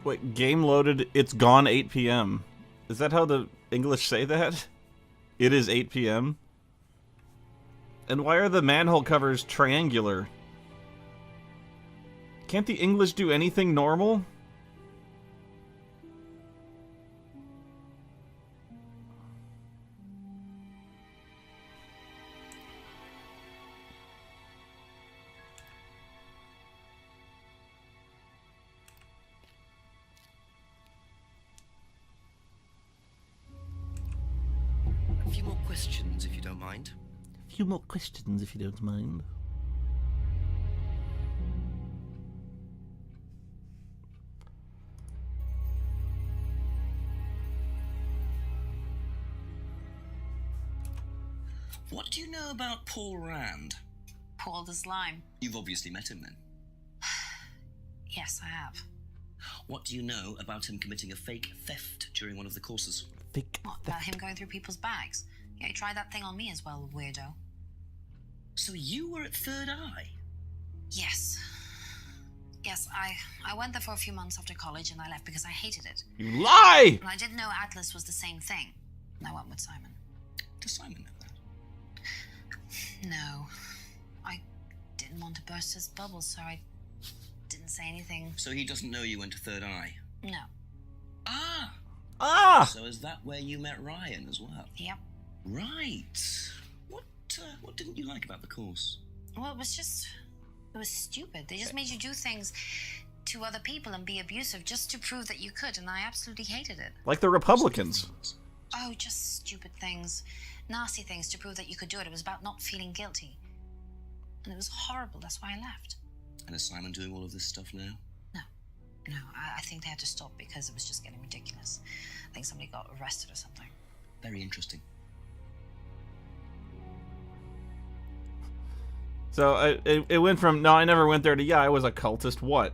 Wait, game loaded, it's gone 8 p.m. Is that how the English say that? It is 8 p.m.? And why are the manhole covers triangular? Can't the English do anything normal? A few more questions, if you don't mind. A few more questions, if you don't mind. What do you know about Paul Rand? Paul the Slime. You've obviously met him then. Yes, I have. What do you know about him committing a fake theft during one of the courses? Fake What, about him going through people's bags? Yeah, he tried that thing on me as well, weirdo. So you were at Third Eye? Yes. Yes, I went there for a few months after college and I left because I hated it. You lie! And I didn't know Atlas was the same thing. And I went with Simon. Does Simon know that? No. I didn't want to burst his bubble, so I didn't say anything. So he doesn't know you went to Third Eye? No. Ah! Ah! So is that where you met Ryan as well? Yep. Right. What didn't you like about the course? Well, it was stupid. They just made you do things to other people and be abusive just to prove that you could, and I absolutely hated it. Like the Republicans. Oh, just stupid things. Nasty things to prove that you could do it. It was about not feeling guilty. And it was horrible. That's why I left. And is Simon doing all of this stuff now? No, I think they had to stop because it was just getting ridiculous. I think somebody got arrested or something. Very interesting. So it went from, no, I never went there to, yeah, I was a cultist. What?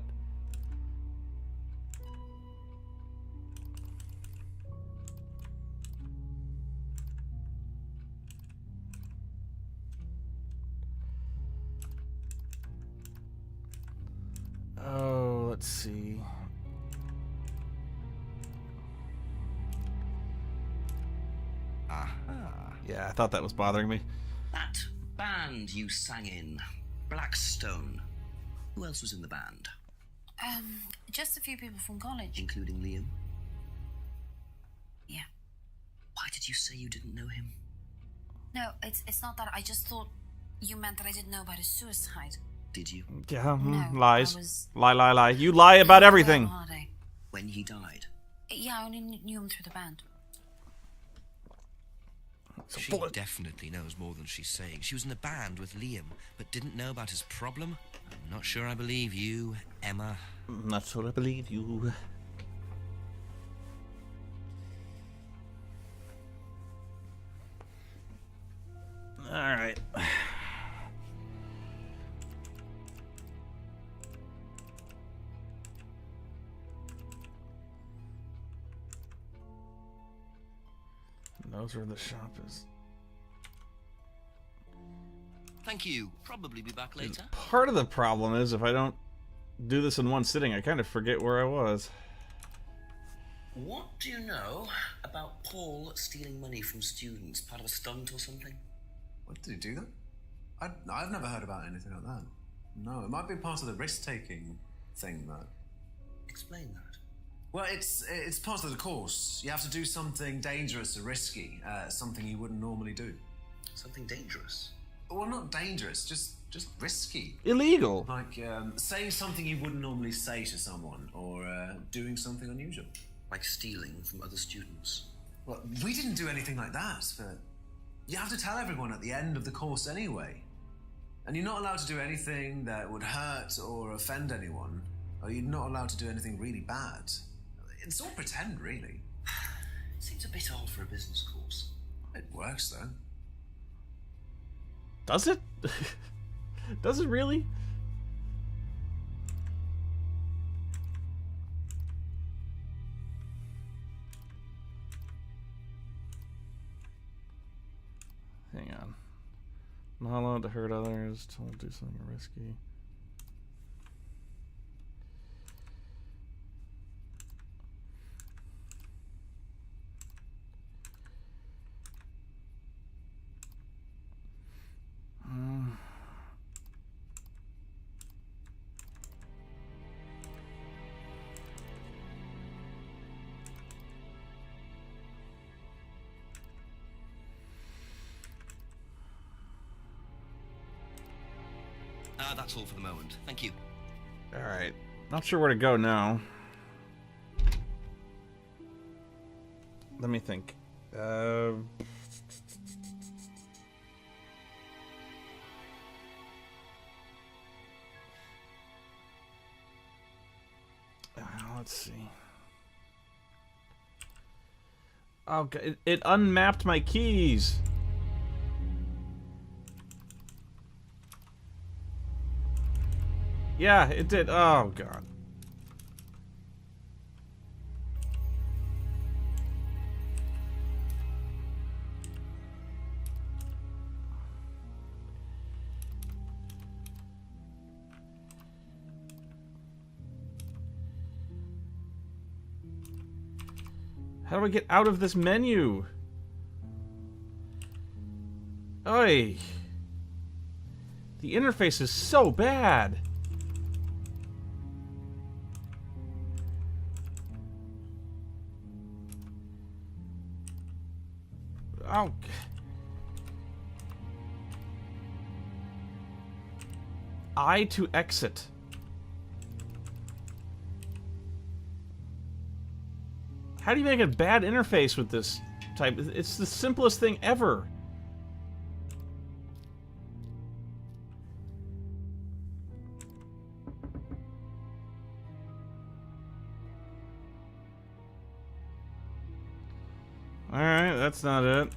Oh, let's see. Aha. Yeah, I thought that was bothering me. That band you sang in, Blackstone. Who else was in the band? Just a few people from college. Including Liam? Yeah. Why did you say you didn't know him? No, it's not that. I just thought you meant that I didn't know about his suicide. Did you? Yeah, No, lies. I was- Lie. You lie about everything. On holiday. When he died? Yeah, I only knew him through the band. She definitely knows more than she's saying. She was in a band with Liam, but didn't know about his problem. I'm not sure I believe you, Emma. Not sure I believe you. Alright. Those where the shop is. Thank you. Probably be back later. Part of the problem is if I don't do this in one sitting, I kind of forget where I was. What do you know about Paul stealing money from students? Part of a stunt or something? What, did he do that? I've never heard about anything like that. No, it might be part of the risk-taking thing, though. Explain that. Well, it's part of the course. You have to do something dangerous or risky, something you wouldn't normally do. Something dangerous? Well, not dangerous, just risky. Illegal. Like saying something you wouldn't normally say to someone, or doing something unusual. Like stealing from other students? Well, we didn't do anything like that, but you have to tell everyone at the end of the course anyway. And you're not allowed to do anything that would hurt or offend anyone, or you're not allowed to do anything really bad. It's all pretend, really. Seems a bit odd for a business course. It works, though. Does it? Does it really? Hang on. Not allowed to hurt others. Told to do something risky. That's all for the moment. Thank you. Alright. Not sure where to go now. Let me think. Let's see. Oh, it unmapped my keys. Yeah, it did. Oh, God. How do I get out of this menu? Oy. The interface is so bad. Oh. I to exit. How do you make a bad interface with this type? It's the simplest thing ever. Alright, that's not it.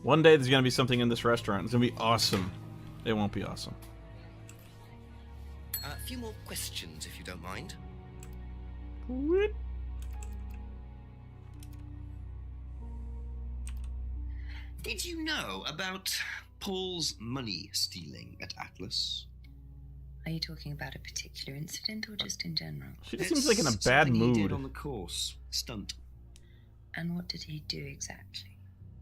One day there's gonna be something in this restaurant. It's gonna be awesome. It won't be awesome. A few more questions, if you don't mind. What? Did you know about Paul's money stealing at Atlas? Are you talking about a particular incident or just in general? She just seems like in a bad something he did mood. on the course. Stunt. And what did he do exactly?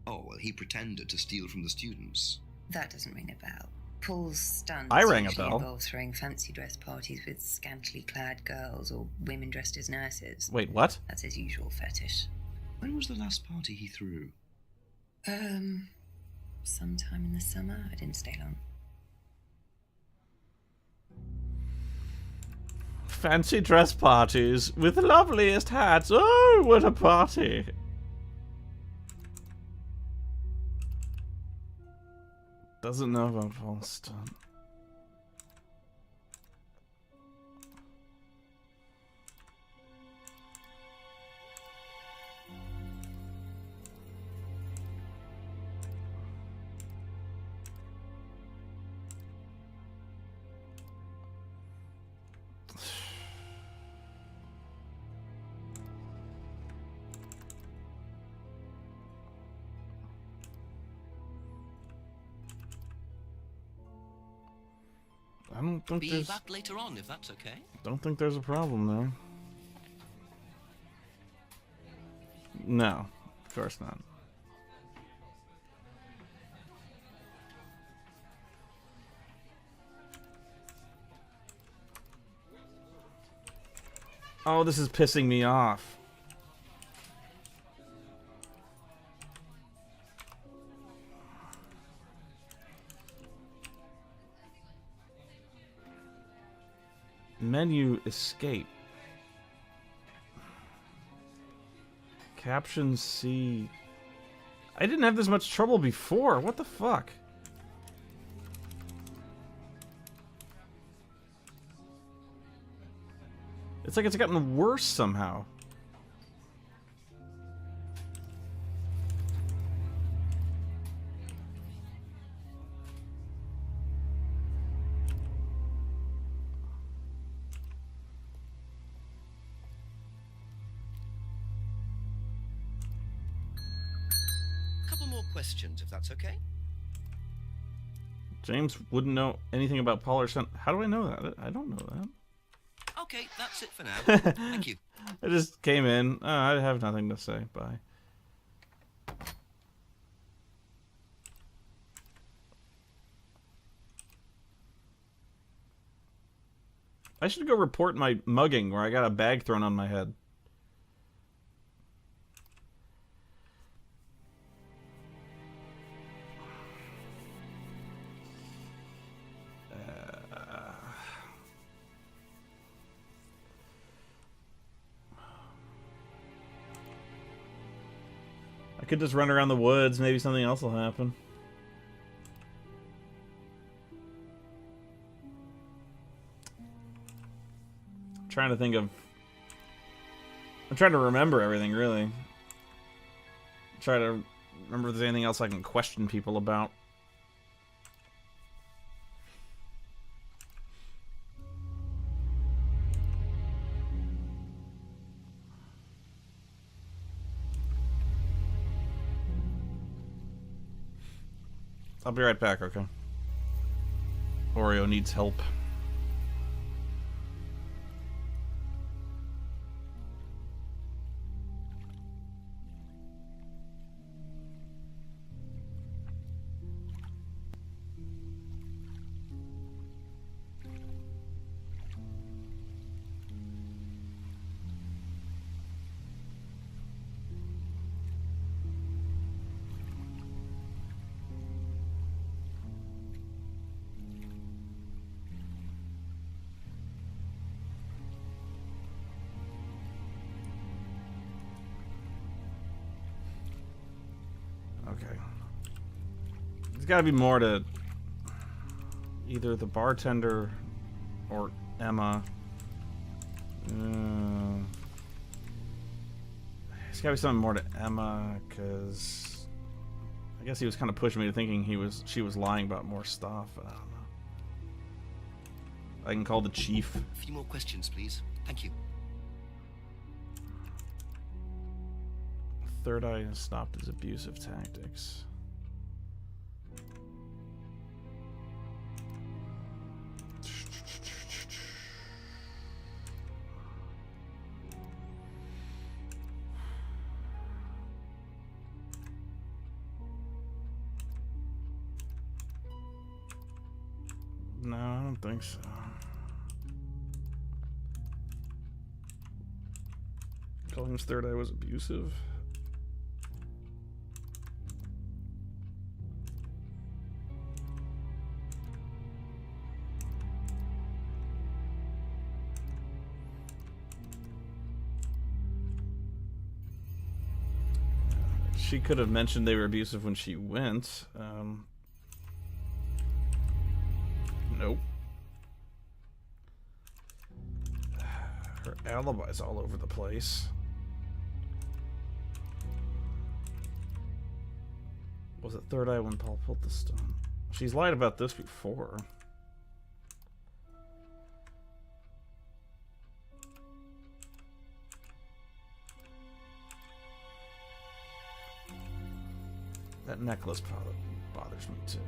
Oh, well, he pretended to steal from the students. That doesn't ring a bell. Paul's stunts I rang a usually bell. involve throwing fancy dress parties with scantily clad girls or women dressed as nurses. Wait, what? That's his usual fetish. When was the last party he threw? Sometime in the summer. I didn't stay long. Fancy dress parties with the loveliest hats. Oh, what a party. Doesn't know about Paul's stunt. I don't think Be there's... back later on, if that's okay. Don't think there's a problem there. No, of course not. Oh, this is pissing me off. Menu escape. Caption C. I didn't have this much trouble before. What the fuck? It's like it's gotten worse somehow. Questions, if that's okay. James wouldn't know anything about Paul or Son. How do I know that? I don't know that. Okay, that's it for now. Thank you. I just came in. I have nothing to say. Bye. I should go report my mugging where I got a bag thrown on my head. I could just run around the woods. Maybe something else will happen. I'm trying to think of... I'm trying to remember everything, really. Try to remember if there's anything else I can question people about. I'll be right back, okay? Oreo needs help. Okay. There's got to be more to either the bartender or Emma. There's got to be something more to Emma, because I guess he was kind of pushing me to thinking she was lying about more stuff. I don't know. I can call the chief. A few more questions, please. Thank you. Third Eye has stopped his abusive tactics. No, I don't think so. Calling his third eye was abusive. She could have mentioned they were abusive when she went. Nope. Her alibi's all over the place. Was it third eye when Paul pulled the stone? She's lied about this before. That necklace bothers me too.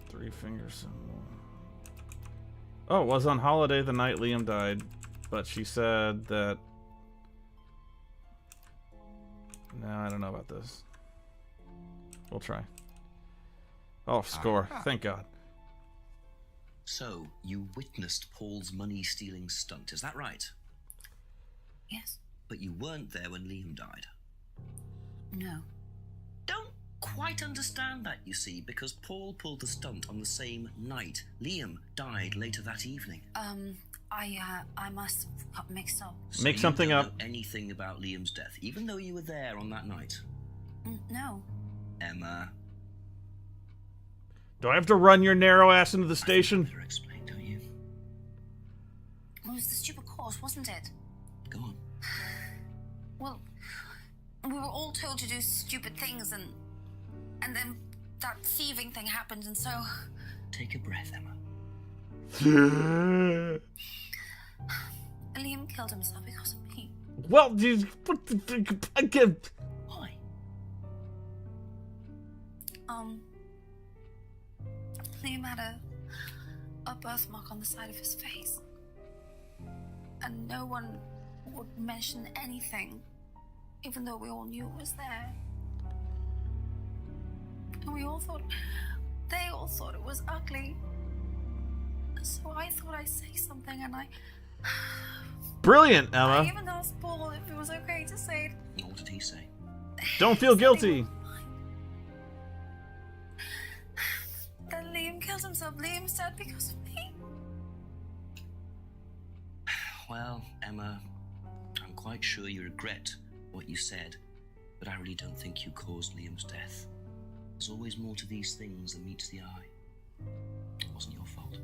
Three finger symbol. Oh, it was on holiday the night Liam died, but she said that... No, I don't know about this. We'll try. Oh, score. Thank God. So, you witnessed Paul's money-stealing stunt, is that right? Yes. But you weren't there when Liam died. No. Don't quite understand that, you see, because Paul pulled the stunt on the same night. Liam died later that evening. I must have got mixed up. So Make something you don't up. know anything about Liam's death, even though you were there on that night. No. Emma. Do I have to run your narrow ass into the station? Better explain, don't you? It was the stupid course, wasn't it? Go on. Well, we were all told to do stupid things, and then that thieving thing happened, and so... Take a breath, Emma. Liam killed himself because of me. Well, again. Why? Liam had a birthmark on the side of his face. And no one would mention anything, even though we all knew it was there. And they all thought it was ugly. So I thought I'd say something, and I Brilliant, Emma. even asked Paul if it was okay to say it. What did he say? Don't feel guilty. Then killed himself. Liam's dead because of me. Well, Emma, I'm quite sure you regret what you said, but I really don't think you caused Liam's death. There's always more to these things than meets the eye. It wasn't your fault.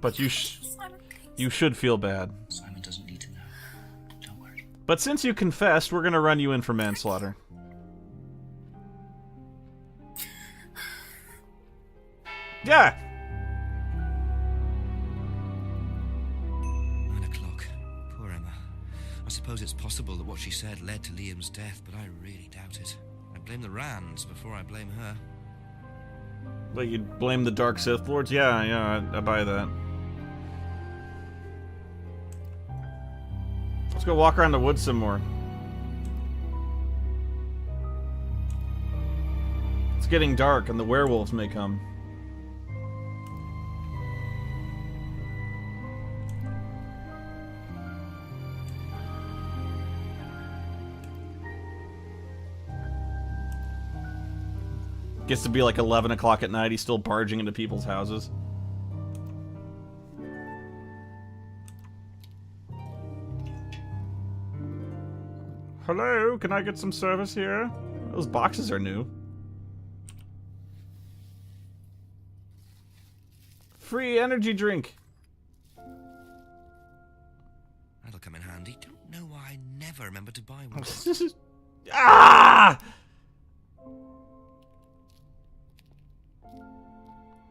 But you Simon, please. you should feel bad. Simon doesn't need to know. Don't worry. But since you confessed, we're gonna run you in for manslaughter. Yeah! 9 o'clock. Poor Emma. I suppose it's possible that what she said led to Liam's death, but I really doubt it. I blame the Rands before I blame her. But you'd blame the Dark Sith Lords? Yeah, I buy that. Let's go walk around the woods some more. It's getting dark and the werewolves may come. Gets to be like 11 o'clock at night, he's still barging into people's houses. Hello, can I get some service here? Those boxes are new. Free energy drink. That'll come in handy. Don't know why I never remember to buy one. Ah!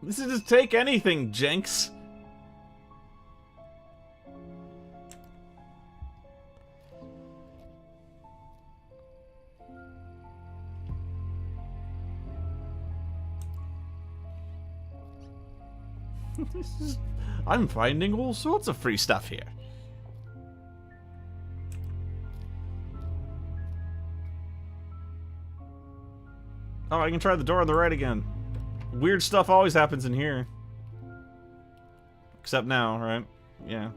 This is just take anything, Jenks. I'm finding all sorts of free stuff here. Oh, I can try the door on the right again. Weird stuff always happens in here. Except now, right? Yeah.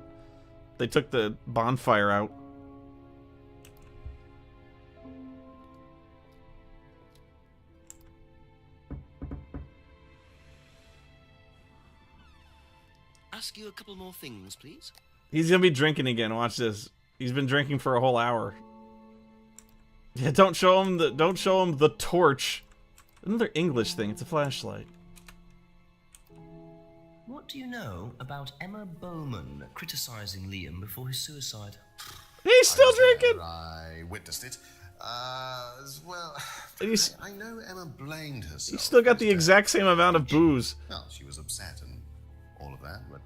They took the bonfire out. Ask you a couple more things, please. He's gonna be drinking again. Watch this. He's been drinking for a whole hour. Yeah, don't show him the torch. Another English thing. It's a flashlight. What do you know about Emma Bowman criticizing Liam before his suicide? He's still drinking. I witnessed it. Well, He's- I know Emma blamed herself. He's still got the exact same amount of booze. Well, she was upset and all of that, but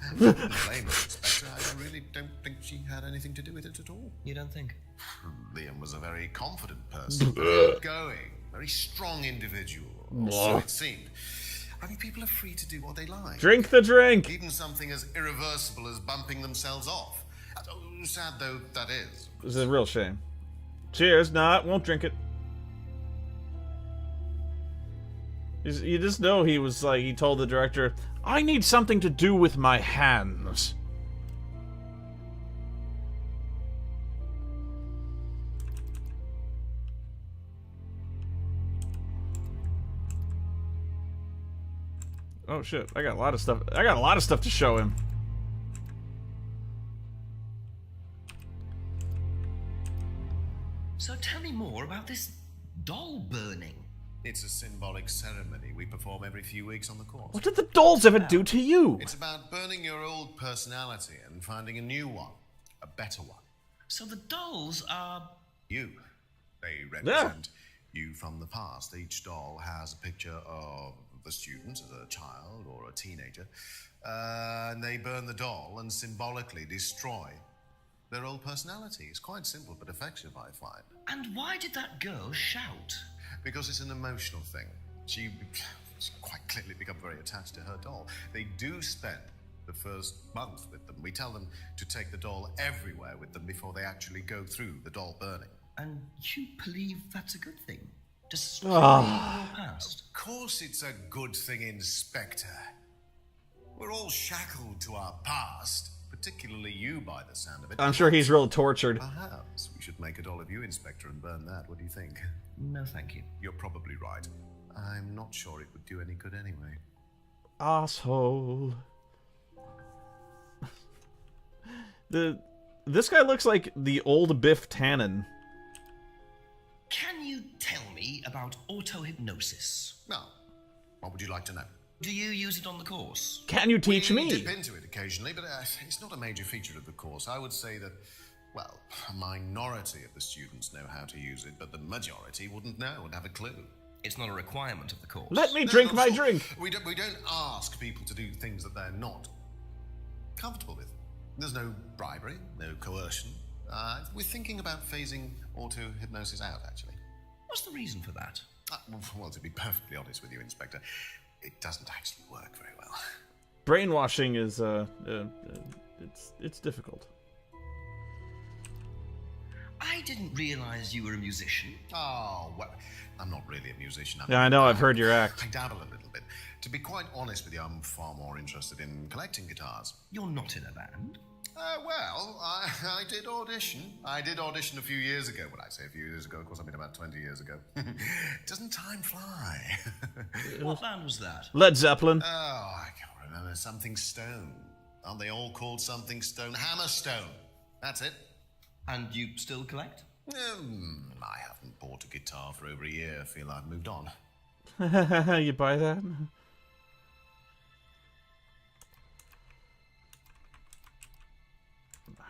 I don't blame her, Inspector. I really don't think she had anything to do with it at all. You don't think? Liam was a very confident person, very going, very strong individual. Or so it seemed. I mean, people are free to do what they like. Drink the drink. Even something as irreversible as bumping themselves off. Sad though that is. This is a real shame. Cheers. Nah, won't drink it. You just know he was like, he told the director, I need something to do with my hands. Oh shit, I got a lot of stuff. I got a lot of stuff to show him. So tell me more about this doll burning. It's a symbolic ceremony we perform every few weeks on the course. What did the dolls ever do to you? It's about burning your old personality and finding a new one, a better one. So the dolls are... You. They represent you from the past. Each doll has a picture of the student as a child or a teenager, and they burn the doll and symbolically destroy their old personality. It's quite simple but effective, I find. And why did that girl shout? Because it's an emotional thing. She's quite clearly become very attached to her doll. They do spend the first month with them. We tell them to take the doll everywhere with them before they actually go through the doll burning. And you believe that's a good thing? Destroy your past? Of course it's a good thing, Inspector. We're all shackled to our past, particularly you by the sound of it. I'm sure he's real tortured. Perhaps we should make a doll of you, Inspector, and burn that. What do you think? No, thank you. You're probably right. I'm not sure it would do any good anyway. Asshole. This guy looks like the old Biff Tannen. Can you tell me about auto-hypnosis? Well, what would you like to know? Do you use it on the course? Can you teach we me? dip into it occasionally, but it's not a major feature of the course. I would say that, well, a minority of the students know how to use it, but the majority wouldn't know and have a clue. It's not a requirement of the course. Let me drink my drink. We don't ask people to do things that they're not comfortable with. There's no bribery, no coercion. We're thinking about phasing auto-hypnosis out, actually. What's the reason for that? Well, to be perfectly honest with you, Inspector, it doesn't actually work very well. Brainwashing is it's difficult. I didn't realize you were a musician. Oh, well, I'm not really a musician. Yeah, I know, I've heard your act. I dabble a little bit. To be quite honest with you, I'm far more interested in collecting guitars. You're not in a band. Well, I did audition. I did audition a few years ago. When I say a few years ago, of course, I mean about 20 years ago. Doesn't time fly? What band was that? Led Zeppelin. Oh, I can't remember. Something Stone. Aren't they all called something Stone? Hammerstone. That's it. And you still collect? I haven't bought a guitar for over a year. I feel I've moved on. You buy that?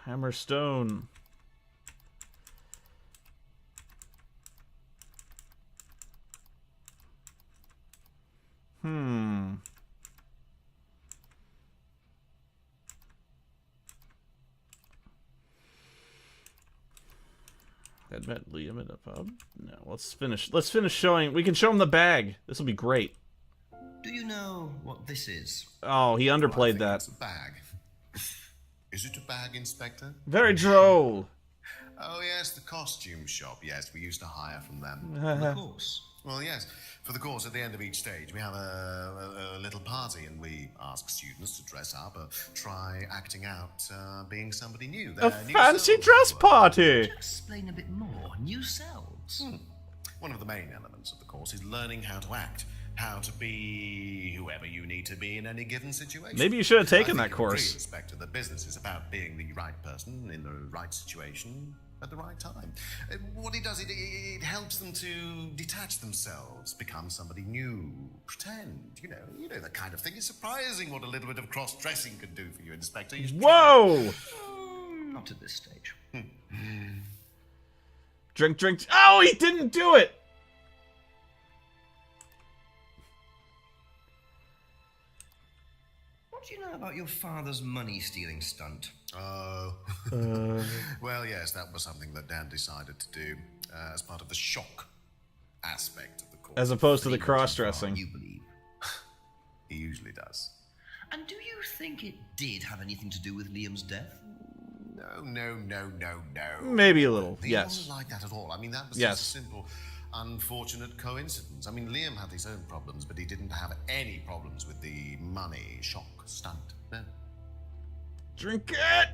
Hammerstone. I'd met Liam in a pub. No, let's finish showing. We can show him the bag. This will be great. Do you know what this is? Oh, he underplayed that. It's a bag. Is it a bag, Inspector? Very droll. Oh, yes, the costume shop. Yes, we used to hire from them. Of course. Well, yes. For the course, at the end of each stage, we have a little party, and we ask students to dress up, try acting out being somebody new. A fancy dress party! Explain a bit more. New selves. One of the main elements of the course is learning how to act, how to be whoever you need to be in any given situation. Maybe you should have taken I that think you'll course. agree, Inspector, that business is about being the right person in the right situation at the right time. What it does, it helps them to detach themselves, become somebody new, pretend, you know that kind of thing. It's surprising what a little bit of cross-dressing can do for you, Inspector. You should try Whoa! Not at this stage. Drink. Oh, he didn't do it! What do you know about your father's money-stealing stunt? Oh. Well, yes, that was something that Dan decided to do as part of the shock aspect of the course. As opposed to the You cross-dressing. believe. He usually does. And do you think it did have anything to do with Liam's death? No. Maybe a little, He yes. wasn't like that at all. I mean, that was Yes. just a simple, unfortunate coincidence. I mean, Liam had his own problems, but he didn't have any problems with the money shock stunt. No. Drink it!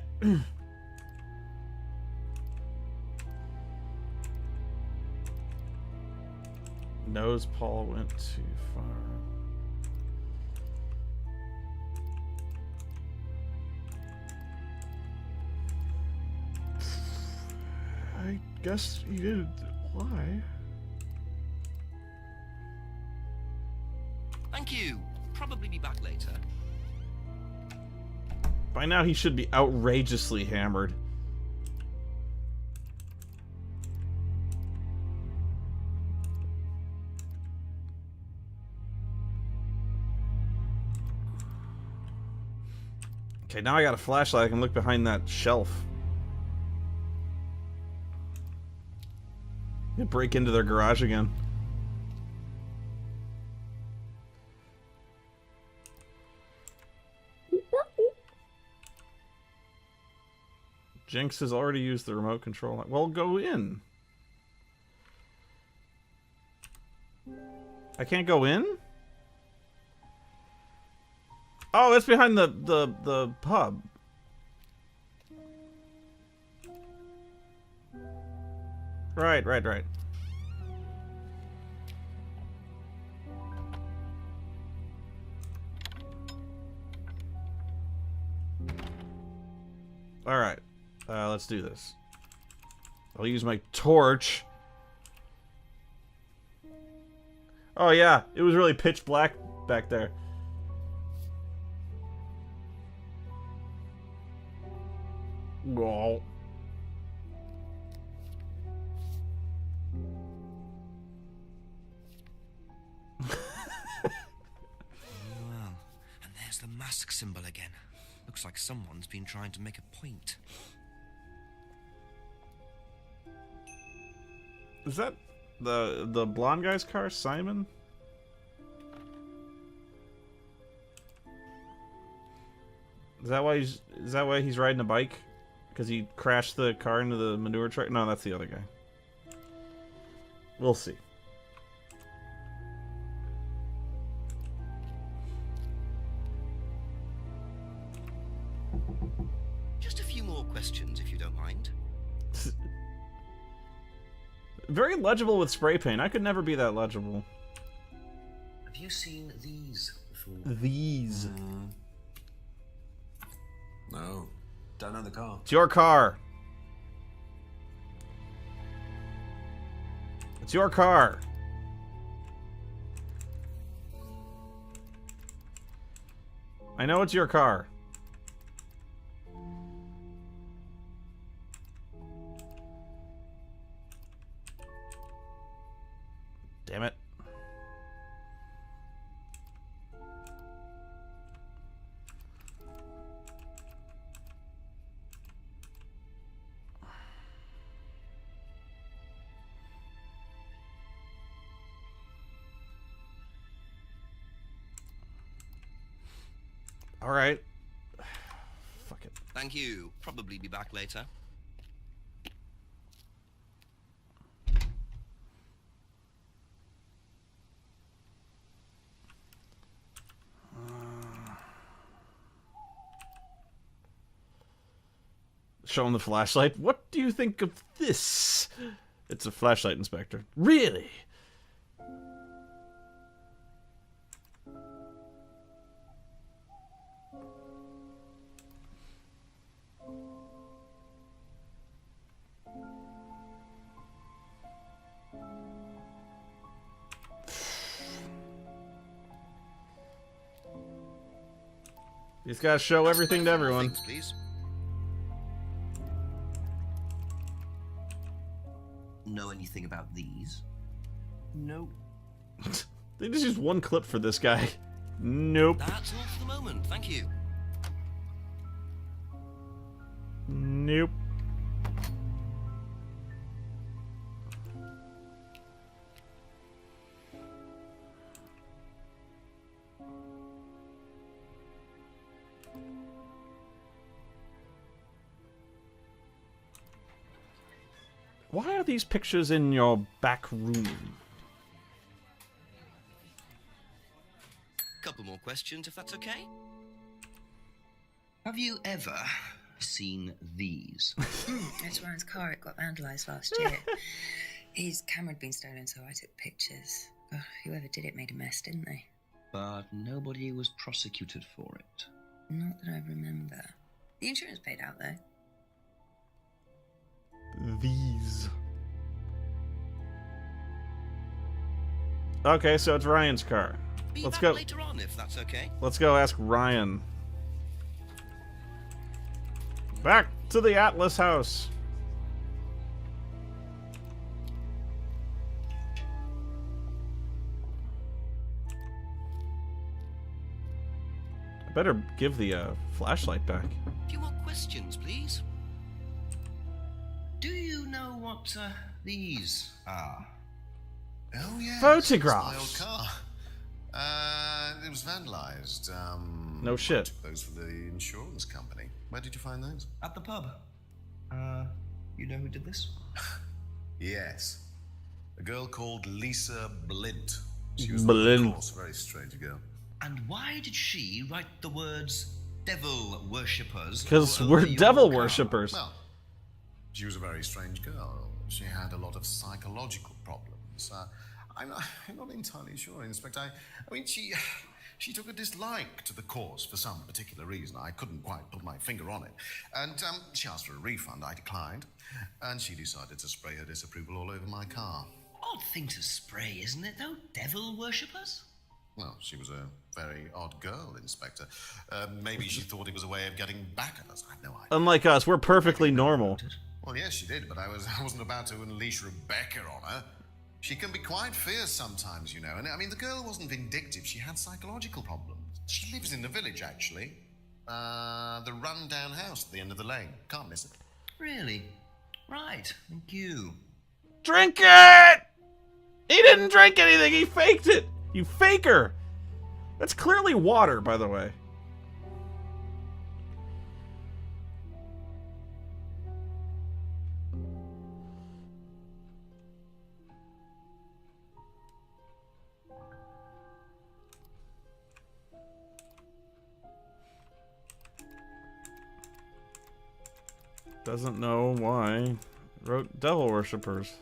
Knows Paul went too far. I guess he did. Why? Thank you. Probably be back later. By now he should be outrageously hammered. Okay, now I got a flashlight. I can look behind that shelf. You break into their garage again. Jinx has already used the remote control. Well, go in. I can't go in? Oh, it's behind the pub. Right. Alright. Let's do this. I'll use my torch. Oh yeah, it was really pitch black back there. Whoa. Well, and there's the mask symbol again. Looks like someone's been trying to make a point. Is that the blonde guy's car, Simon? Is that why he's riding a bike? Because he crashed the car into the manure truck? No, that's the other guy. We'll see. Just a few more questions, if you don't mind. Very legible with spray paint. I could never be that legible. Have you seen these before? These. No. Don't know the car. It's your car. It's your car. I know it's your car. Damn it. All right. Fuck it. Thank you. Probably be back later. Show him the flashlight. What do you think of this? It's a flashlight, Inspector. Really? He's got to show everything to everyone. Things, please. Know anything about these? No. They just used one clip for this guy. Nope. That's all for the moment. Thank you. Nope. Why are these pictures in your back room? Couple more questions, if that's okay. Have you ever seen these? It's Ryan's car. It got vandalised last year. His camera had been stolen, so I took pictures. Oh, whoever did it made a mess, didn't they? But nobody was prosecuted for it. Not that I remember. The insurance paid out, though. These. Okay, so it's Ryan's car. Be Let's back go. later on, if that's okay. Let's go ask Ryan. Back to the Atlas house. I better give the flashlight back. A few more questions, please. Do you know what these are? Oh, yeah. Photographs. My old car. It was vandalized. No shit. I took those for the insurance company. Where did you find those? At the pub. You know who did this? Yes. A girl called Lisa Blint. She was, Blint. of course, a very strange girl. And why did she write the words devil worshippers? Because all we're over your devil car? worshippers. Well, she was a very strange girl. She had a lot of psychological problems. I'm not entirely sure, Inspector. I mean, she She took a dislike to the course for some particular reason. I couldn't quite put my finger on it. And she asked for a refund. I declined. And she decided to spray her disapproval all over my car. Odd thing to spray, isn't it, though? Devil worshippers? Well, she was a very odd girl, Inspector. Maybe she thought it was a way of getting back at us. I have no idea. Unlike us, we're perfectly normal. Well, yes, she did, but I wasn't about to unleash Rebecca on her. She can be quite fierce sometimes, you know. And I mean, the girl wasn't vindictive. She had psychological problems. She lives in the village, actually. The run-down house at the end of the lane. Can't miss it. Really? Right, thank you. Drink it! He didn't drink anything, he faked it! You faker! That's clearly water, by the way. Doesn't know why. Wrote devil worshippers.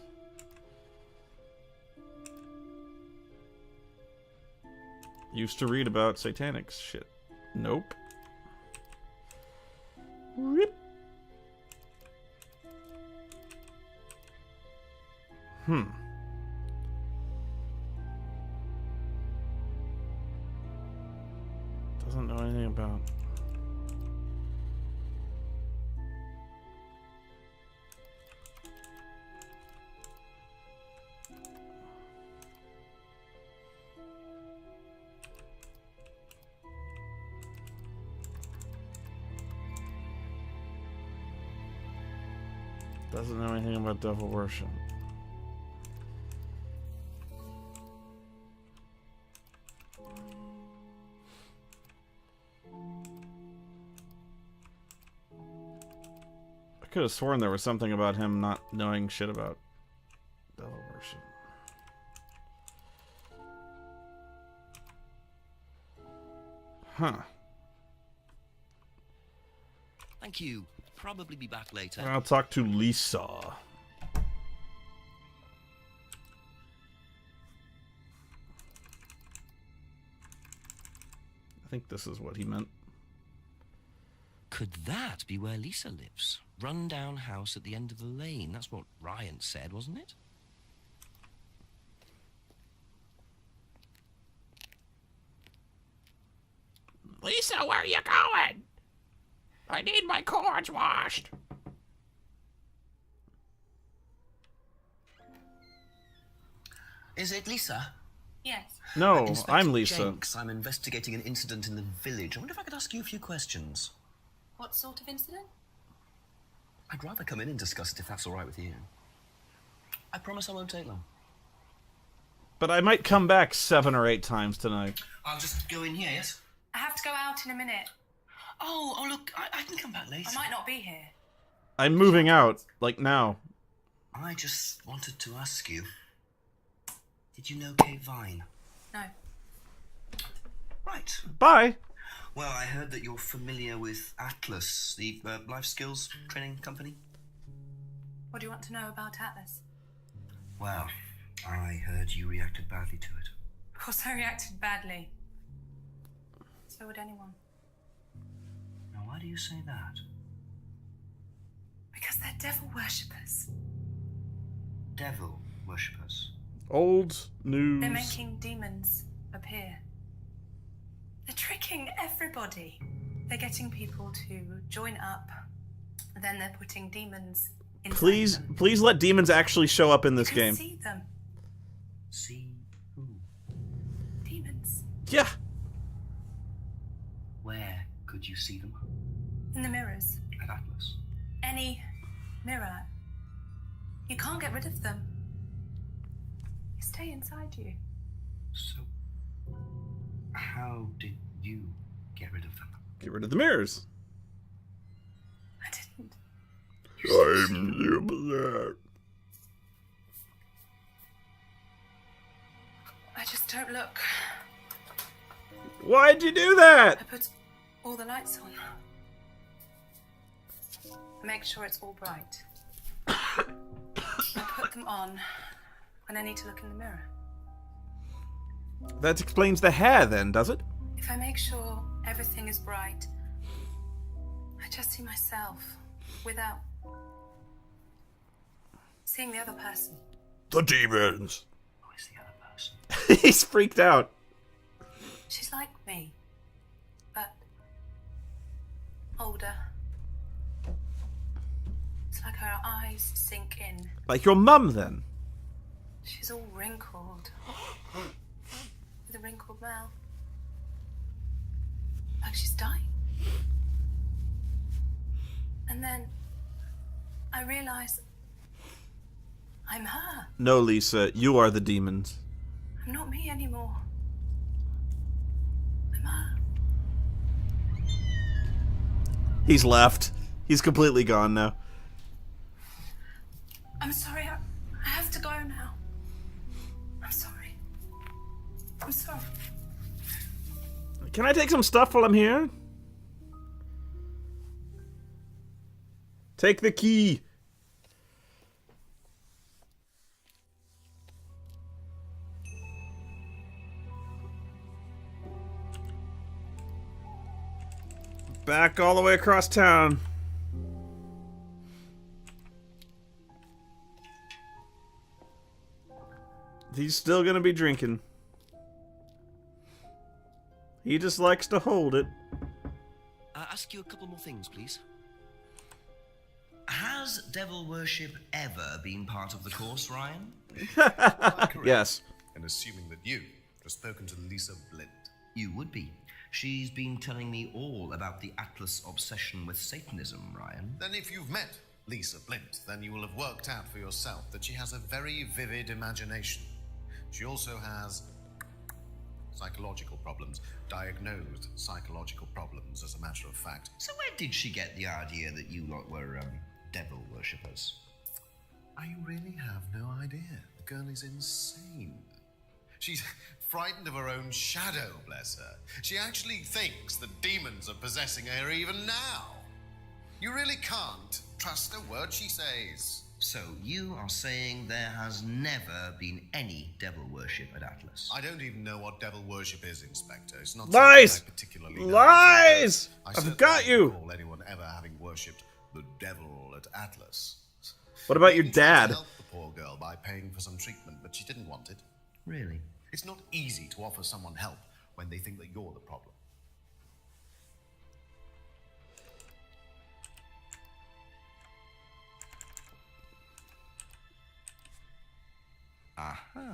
Used to read about satanic shit. Nope. Rip. Doesn't know anything about. Doesn't know anything about devil worship. I could have sworn there was something about him not knowing shit about devil worship. Huh. Thank you. Probably be back later. I'll talk to Lisa. I think this is what he meant. Could that be where Lisa lives? Run-down house at the end of the lane. That's what Ryan said, wasn't it? Lisa, where are you going? I need my cords washed. Is it Lisa? Yes. No, Inspector I'm Lisa. Jenks. I'm investigating an incident in the village. I wonder if I could ask you a few questions. What sort of incident? I'd rather come in and discuss it if that's all right with you. I promise I won't take long. But I might come back 7 or 8 times tonight. I'll just go in here, yes? I have to go out in a minute. Oh, look, I can come back later. I might not be here. I'm moving out, like now. I just wanted to ask you, did you know Kate Vine? No. Right. Bye. Well, I heard that you're familiar with Atlas, the life skills training company. What do you want to know about Atlas? Well, I heard you reacted badly to it. Of course I reacted badly. So would anyone. Now, why do you say that? Because they're devil worshippers. Devil worshippers. Old news. They're making demons appear. They're tricking everybody. They're getting people to join up. Then they're putting demons inside them. Please let demons actually show up in this You can game. see them. See who? Demons. Yeah. Where could you see them? In the mirrors. At Atlas. Any mirror. You can't get rid of them. They stay inside you. So, how did you get rid of them? Get rid of the mirrors. I didn't. I'm black. I just don't look. Why'd you do that? I put all the lights on. Make sure it's all bright. I put them on when I need to look in the mirror. That explains the hair then, does it? If I make sure everything is right, I just see myself without seeing the other person. The demons. Who is the other person? He's freaked out. She's like me, but older. It's like her eyes sink in. Like your mum, then? She's all wrinkled, with a wrinkled mouth. Like she's dying. And then I realize I'm her. No, Lisa, you are the demons. I'm not me anymore. I'm her. He's left. He's completely gone now. I'm sorry, I have to go now. I'm sorry. I'm sorry. Can I take some stuff while I'm here? Take the key. Back all the way across town. He's still gonna be drinking. He just likes to hold it. Ask you a couple more things, please. Has devil worship ever been part of the course, Ryan? Yes. And assuming that you have spoken to Lisa Blind. You would be. She's been telling me all about the Atlas obsession with Satanism, Ryan. Then if you've met Lisa Blind, then you will have worked out for yourself that she has a very vivid imagination. She also has psychological problems, diagnosed psychological problems, as a matter of fact. So where did she get the idea that you lot were, devil worshippers? I really have no idea. The girl is insane. She's frightened of her own shadow, bless her. She actually thinks that demons are possessing her even now. You really can't trust a word she says. So you are saying there has never been any devil worship at Atlas? I don't even know what devil worship is, Inspector. It's not Lies! something I particularly know. Lies! I I've certainly got you! don't recall anyone ever having worshipped the devil at Atlas. What about your We tried to dad? help the poor girl by paying for some treatment, but she didn't want it. Really? It's not easy to offer someone help when they think that you're the problem.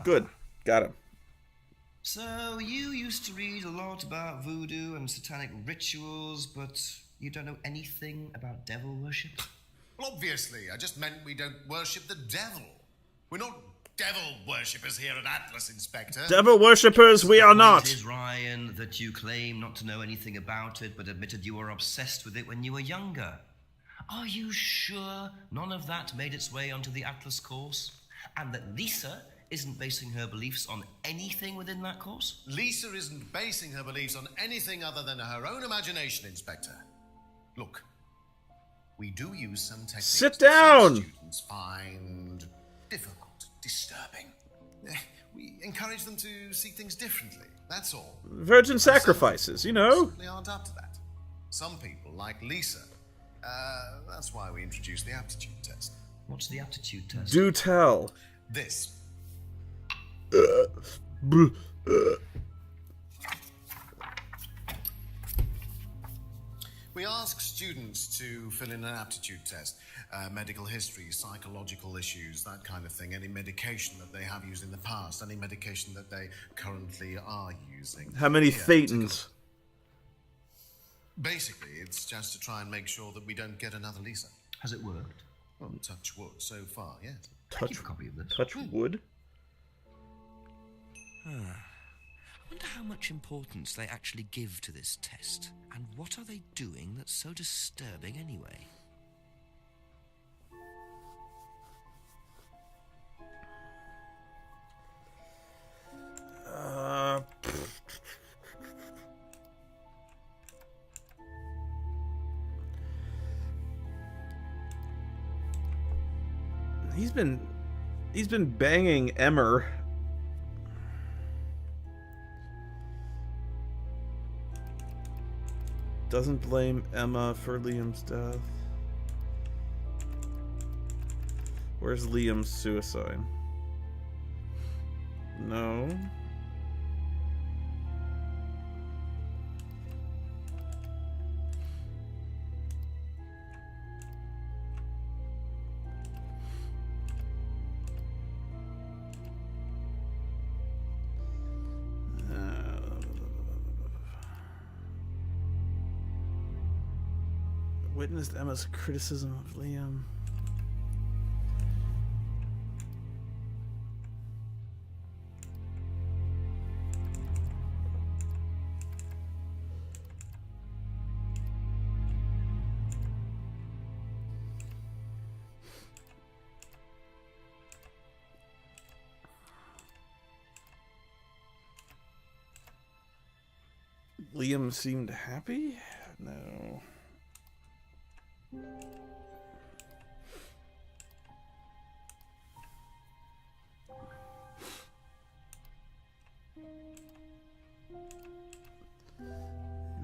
Good. Got him. So you used to read a lot about voodoo and satanic rituals, but you don't know anything about devil worship? Well, obviously, I just meant we don't worship the devil. We're not devil worshippers here at Atlas, Inspector. Devil worshippers, we are It not. is, Ryan, that you claim not to know anything about it, but admitted you were obsessed with it when you were younger. Are you sure none of that made its way onto the Atlas course? And that Lisa isn't basing her beliefs on anything within that course? Lisa isn't basing her beliefs on anything other than her own imagination, Inspector. Look, we do use some techniques Sit that some down! students find difficult, disturbing. We encourage them to see things differently, that's all. Virgin sacrifices, you know. They aren't up to that. Some people, like Lisa, that's why we introduced the aptitude test. What's the aptitude test? Do tell. This. We ask students to fill in an aptitude test, medical history, psychological issues, that kind of thing, any medication that they have used in the past, any medication that they currently are using. How many Here, take a thetans? look. Basically, it's just to try and make sure that we don't get another Lisa. Has it worked? Well, touch wood so far, yes. Keep a copy of this. Touch wood? I wonder how much importance they actually give to this test. And what are they doing that's so disturbing anyway? He's been banging Emmer. Doesn't blame Emma for Liam's death. Where's Liam's suicide? No. Witnessed Emma's criticism of Liam. Liam seemed happy? No.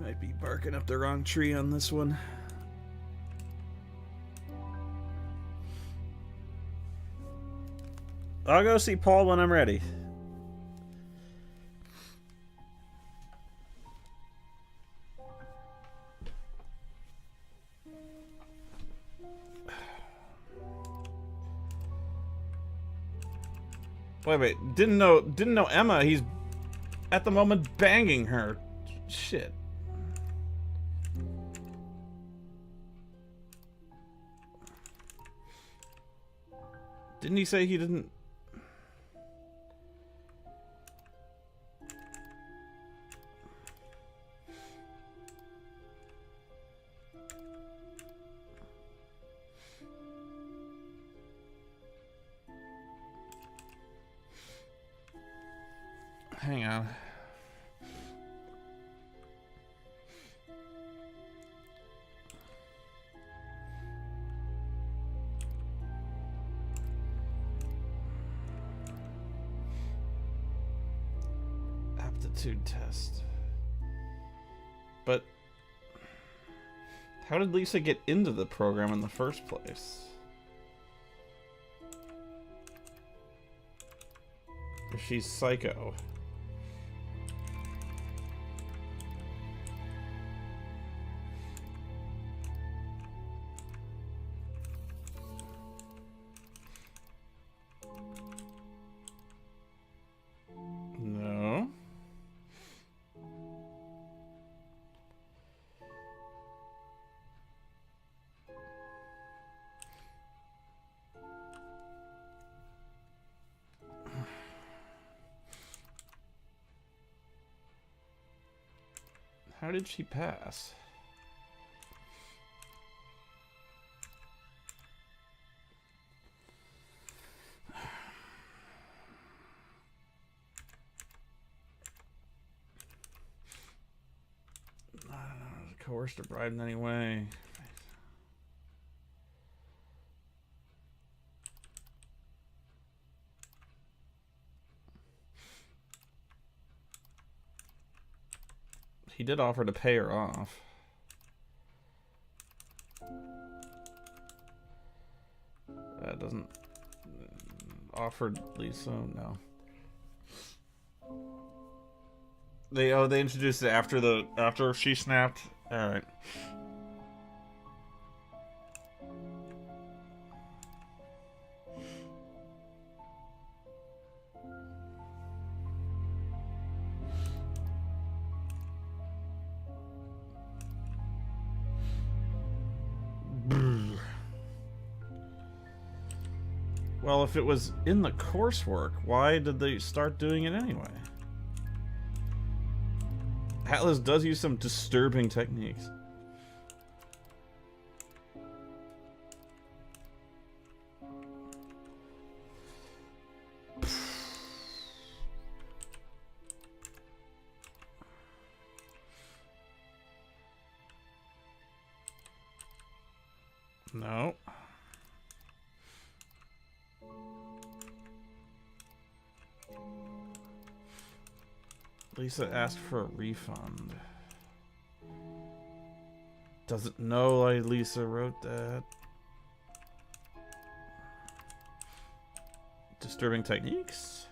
Might be barking up the wrong tree on this one. I'll go see Paul when I'm ready. Wait, didn't know Emma. He's at the moment banging her. Shit. Didn't he say he didn't? Hang on. Aptitude test. But how did Lisa get into the program in the first place? If she's psycho. No. How did she pass? Coerced or bribed in any way. He did offer to pay her off. That doesn't... Offered Lisa, no. They introduced it after she snapped. Alright. Well, if it was in the coursework, why did they start doing it anyway? Atlas does use some disturbing techniques. No. Lisa asked for a refund. Doesn't know Lisa wrote that. Disturbing techniques?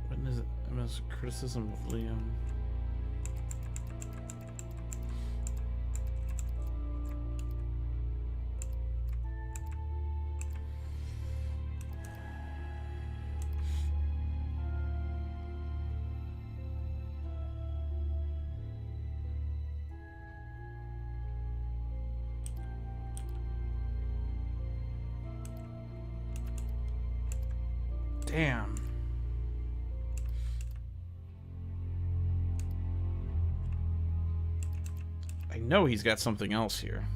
When is it? Emma's criticism of Liam. Damn. I know he's got something else here.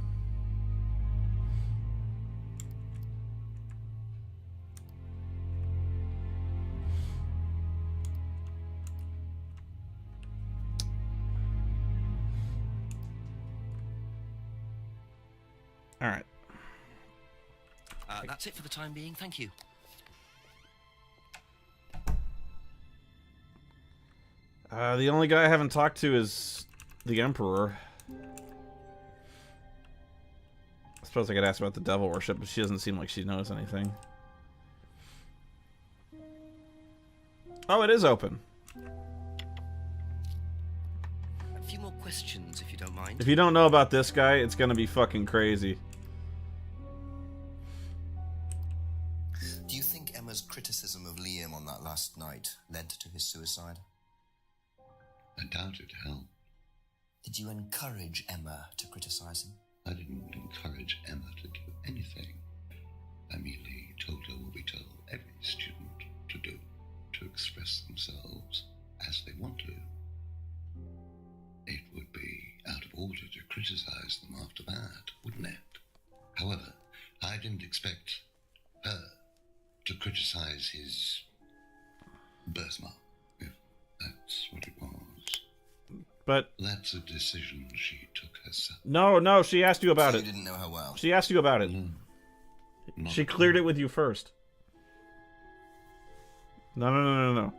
All right. That's it for the time being. Thank you. The only guy I haven't talked to is the Emperor. I suppose I could ask about the devil worship, but she doesn't seem like she knows anything. Oh, it is open. A few more questions, if you don't mind. If you don't know about this guy, it's gonna be fucking crazy. Do you think Emma's criticism of Liam on that last night led to his suicide? I doubt it helped. Did you encourage Emma to criticize him? I didn't encourage Emma to do anything. I merely told her what we tell every student to do, to express themselves as they want to. It would be out of order to criticize them after that, wouldn't it? However, I didn't expect her to criticize his birthmark, if that's what it was. But that's a decision she took herself. No, she asked you about So it. you didn't know her well? She asked you about it. No. She cleared it with you first. No.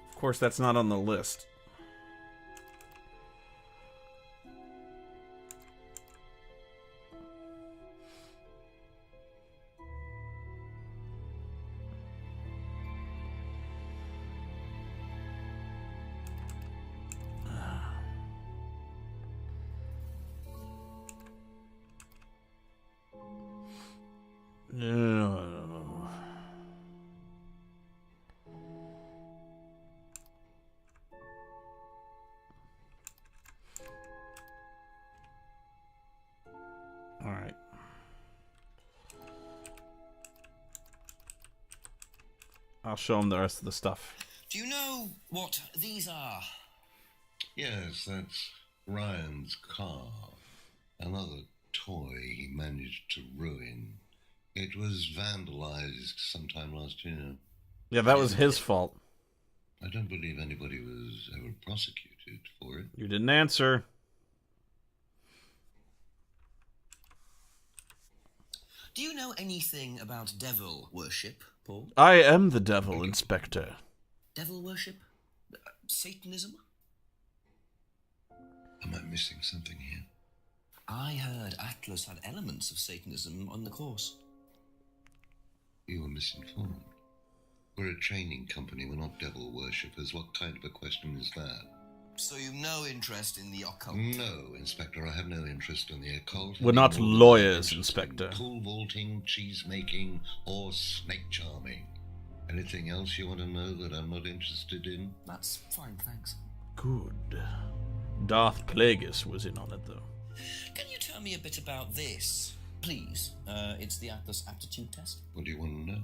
Of course, that's not on the list. No. All right. I'll show him the rest of the stuff. Do you know what these are? Yes, that's Ryan's car. Another toy he managed to ruin. It was vandalized sometime last year. Yeah, that was his fault. I don't believe anybody was ever prosecuted for it. You didn't answer. Do you know anything about devil worship, Paul? I am the devil, Inspector. Devil worship? Satanism? Am I missing something here? I heard Atlas had elements of Satanism on the course. You were misinformed. We're a training company, we're not devil worshippers. What kind of a question is that? So you've no interest in the occult? No, Inspector, I have no interest in the occult. We're not lawyers, Inspector. Pool vaulting, cheese making, or snake charming. Anything else you want to know that I'm not interested in? That's fine, thanks. Good. Darth Plagueis was in on it, though. Can you tell me a bit about this, please? It's the Atlas aptitude test. What do you want to know?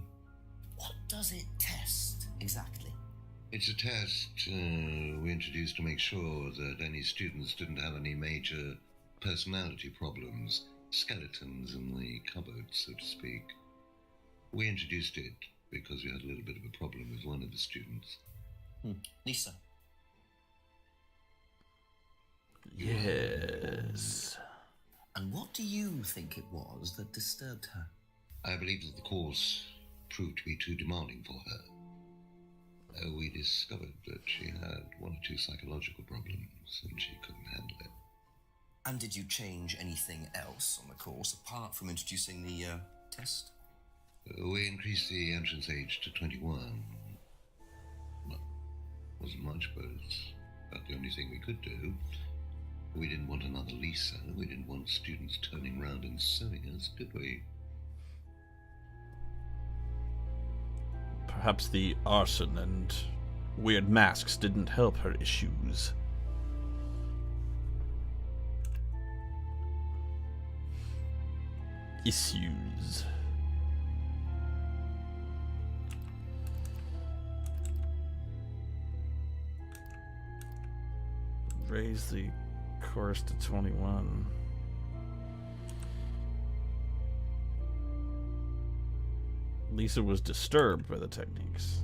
What does it test, exactly? It's a test we introduced to make sure that any students didn't have any major personality problems, skeletons in the cupboard, so to speak. We introduced it because we had a little bit of a problem with one of the students. Lisa. Yes. And what do you think it was that disturbed her? I believe that the course proved to be too demanding for her. We discovered that she had one or two psychological problems and she couldn't handle it. And did you change anything else on the course apart from introducing the test? We increased the entrance age to 21. Well, wasn't much, but it's about the only thing we could do. We didn't want another Lisa. We didn't want students turning around and suing us, did we? Perhaps the arson and weird masks didn't help her issues. Issues. Raise the course to 21. Lisa was disturbed by the techniques.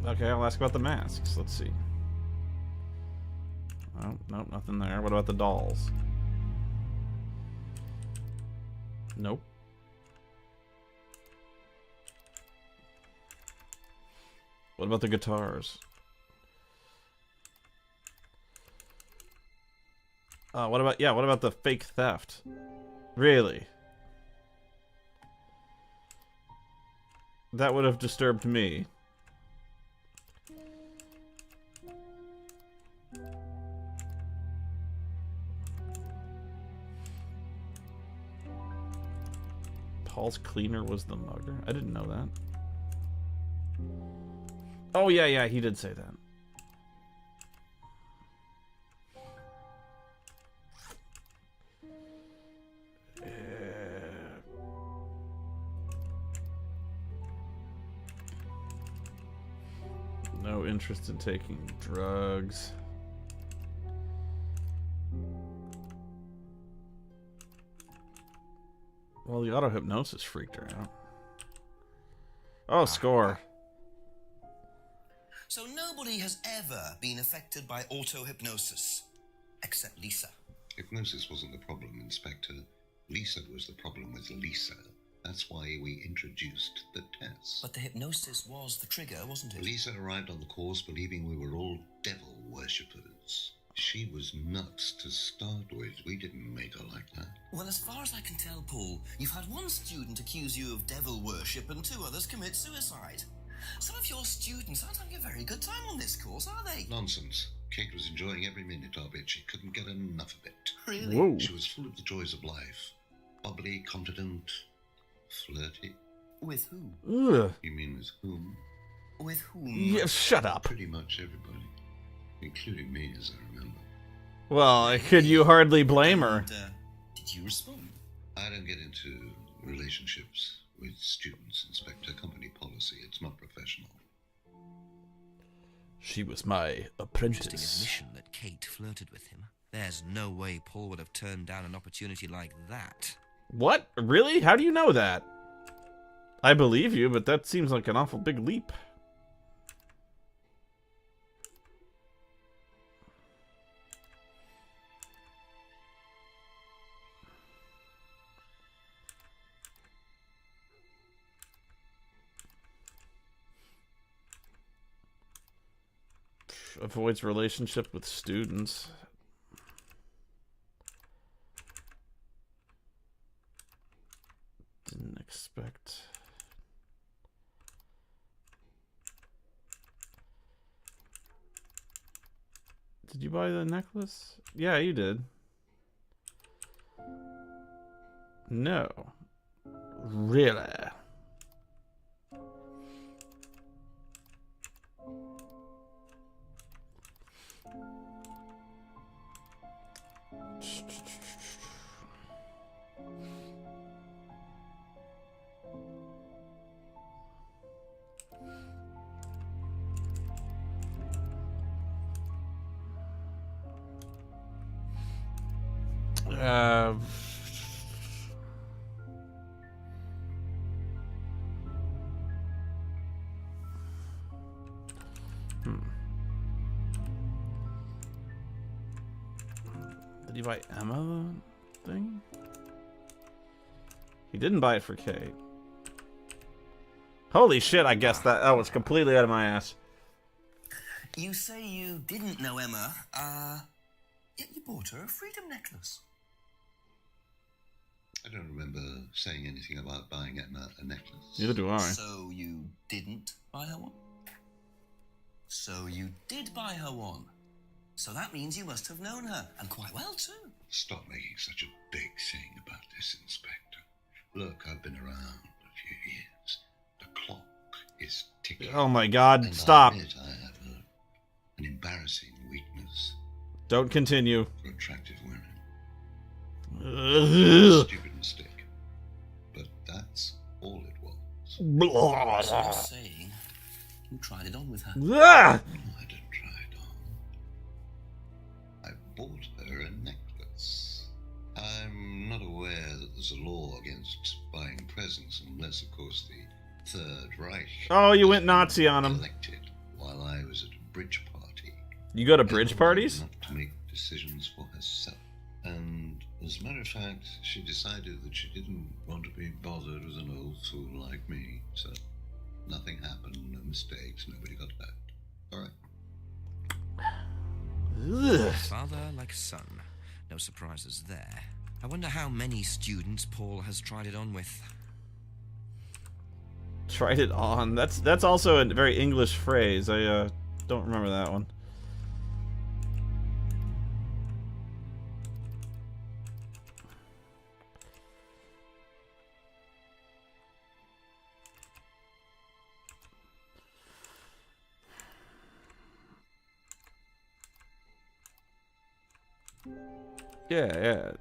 Okay, I'll ask about the masks. Let's see. Oh, nope, nothing there. What about the dolls? Nope. What about the guitars? What about the fake theft? Really? That would have disturbed me. Paul's cleaner was the mugger? I didn't know that. Oh, yeah, he did say that. No interest in taking drugs. Well, the auto-hypnosis freaked her out. Oh, score. So nobody has ever been affected by auto-hypnosis, except Lisa. Hypnosis wasn't the problem, Inspector. Lisa was the problem with Lisa. That's why we introduced the test. But the hypnosis was the trigger, wasn't it? Lisa arrived on the course believing we were all devil worshippers. She was nuts to start with. We didn't make her like that. Well, as far as I can tell, Paul, you've had one student accuse you of devil worship and 2 others commit suicide. Some of your students aren't having a very good time on this course, are they? Nonsense. Kate was enjoying every minute of it. She couldn't get enough of it. Really? Whoa. She was full of the joys of life. Bubbly, confident, flirty. With who? Ugh. You mean with whom? With whom? Yeah, shut up. Pretty much everybody. Including me, as I remember. Well, could you hardly blame her? And, did you respond? I don't get into relationships with students, Inspector. Company policy. It's not professional. She was my Interesting apprentice. admission that Kate flirted with him. There's no way Paul would have turned down an opportunity like that. What? Really? How do you know that? I believe you, but that seems like an awful big leap. Avoids relationship with students. Didn't expect. Did you buy the necklace? Yeah, you did. No. Really? Did he buy Emma the thing? He didn't buy it for Kate. Holy shit, I guess that was completely out of my ass. You say you didn't know Emma, yet you bought her a freedom necklace. I don't remember saying anything about buying Emma a necklace. Neither do I. So you didn't buy her one? So you did buy her one. So that means you must have known her, and quite well too. Stop making such a big thing about this, Inspector. Look, I've been around a few years. The clock is ticking. Oh my god, and stop. I admit I have an embarrassing weakness Don't continue. for attractive women. Ugh. Stupid mistake. But that's all it was. So you're saying you tried it on with her? Ah! No, I didn't try it on. I bought her a necklace. I'm not aware that there's a law against buying presents unless, of course, the Third Reich... Oh, you went Nazi on him. ...elected while I was at a bridge party. You go to bridge parties? Not to make decisions for herself. And as a matter of fact, she decided that she didn't want to be bothered with an old fool like me. So nothing happened, no mistakes, nobody got hurt. All right. Ugh. Father like son. No surprises there. I wonder how many students Paul has tried it on with. Tried it on. That's also a very English phrase. I don't remember that one. Yeah.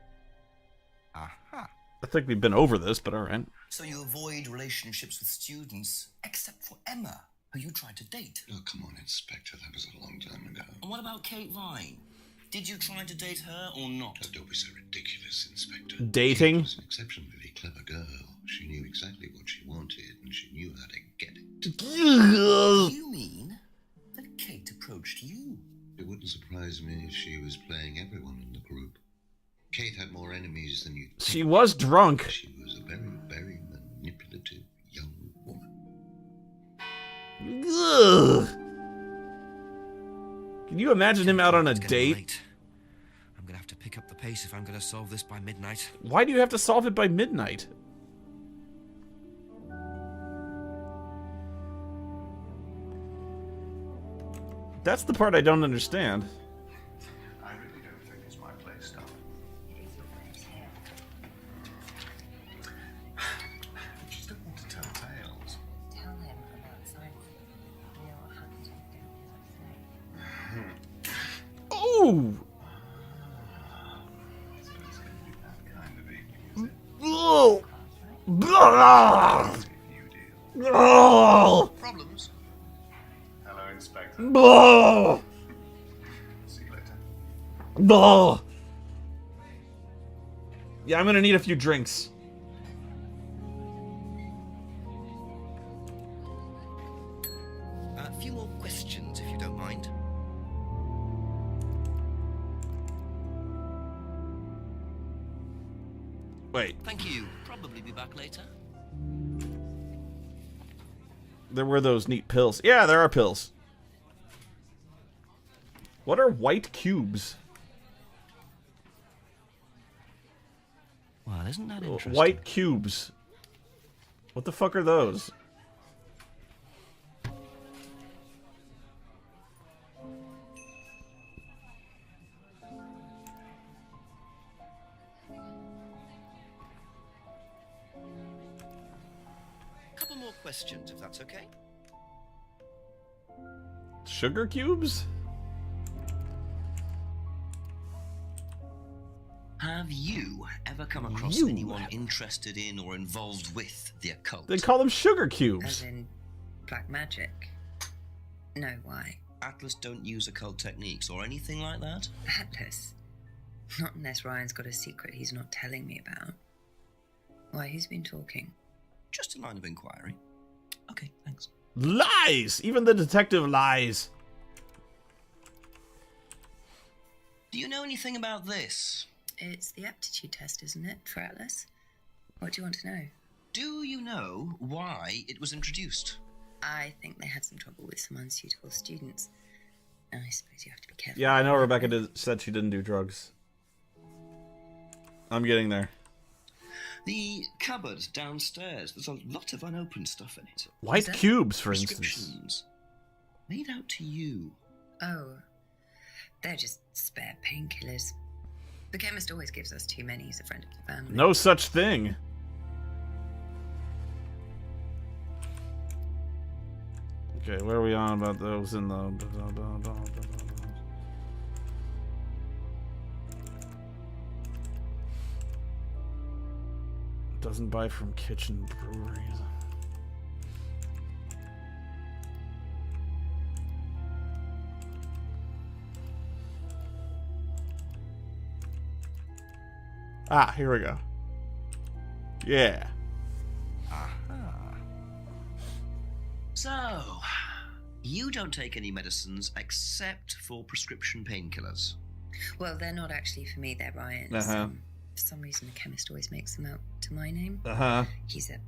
Aha. I think we've been over this, but alright. So you avoid relationships with students, except for Emma, who you tried to date. Oh, come on, Inspector. That was a long time ago. And what about Kate Vine? Did you try to date her or not? Oh, don't be so ridiculous, Inspector. Dating? She was an exceptionally clever girl. She knew exactly what she wanted, and she knew how to get it. You mean that Kate approached you? It wouldn't surprise me if she was playing everyone in the group. Kate had more enemies than you'd think. She was drunk. She was a very, very manipulative young woman. Ugh. Can you imagine him out on a It's getting date? late. I'm gonna have to pick up the pace if I'm gonna solve this by midnight. Why do you have to solve it by midnight? That's the part I don't understand. I really don't think it's my place, darling. You just don't want to tell tales. Tell him about science. You know what happens when you don't do Oh! So it's going to be that kind of evening, is it? Oh! Blah! If you deal. Oh! Problems? Hello, Inspector. Blah! See you later. Blah! Yeah, I'm gonna need a few drinks. A few more questions, if you don't mind. Wait, Thank you. Probably be back later. there were those neat pills. Yeah, there are pills. What are white cubes? Well, isn't that interesting? White cubes. What the fuck are those? Couple more questions, if that's okay. Sugar cubes? Have you ever come across You anyone have- interested in or involved with the occult? They call them sugar As cubes. in black magic. No, why? Atlas don't use occult techniques or anything like that? Atlas. Not unless Ryan's got a secret he's not telling me about. Why, who's been talking? Just a line of inquiry. Okay, thanks. Lies! Even the detective lies. Do you know anything about this? It's the aptitude test, isn't it, for Atlas? What do you want to know? Do you know why it was introduced? I think they had some trouble with some unsuitable students. I suppose you have to be careful. Yeah, I know Rebecca said she didn't do drugs. I'm getting there. The cupboard downstairs, there's a lot of unopened stuff in it. White cubes, for instance. Prescriptions made out to you. Oh, they're just spare painkillers. The chemist always gives us too many. He's a friend of the family. No such thing. Okay, where are we on about those in the... Doesn't buy from kitchen breweries. Ah, here we go. Yeah. So, you don't take any medicines except for prescription painkillers. Well, they're not actually for me, they're Ryan's. Uh-huh. For some reason, the chemist always makes them out to my name. Uh-huh. He's an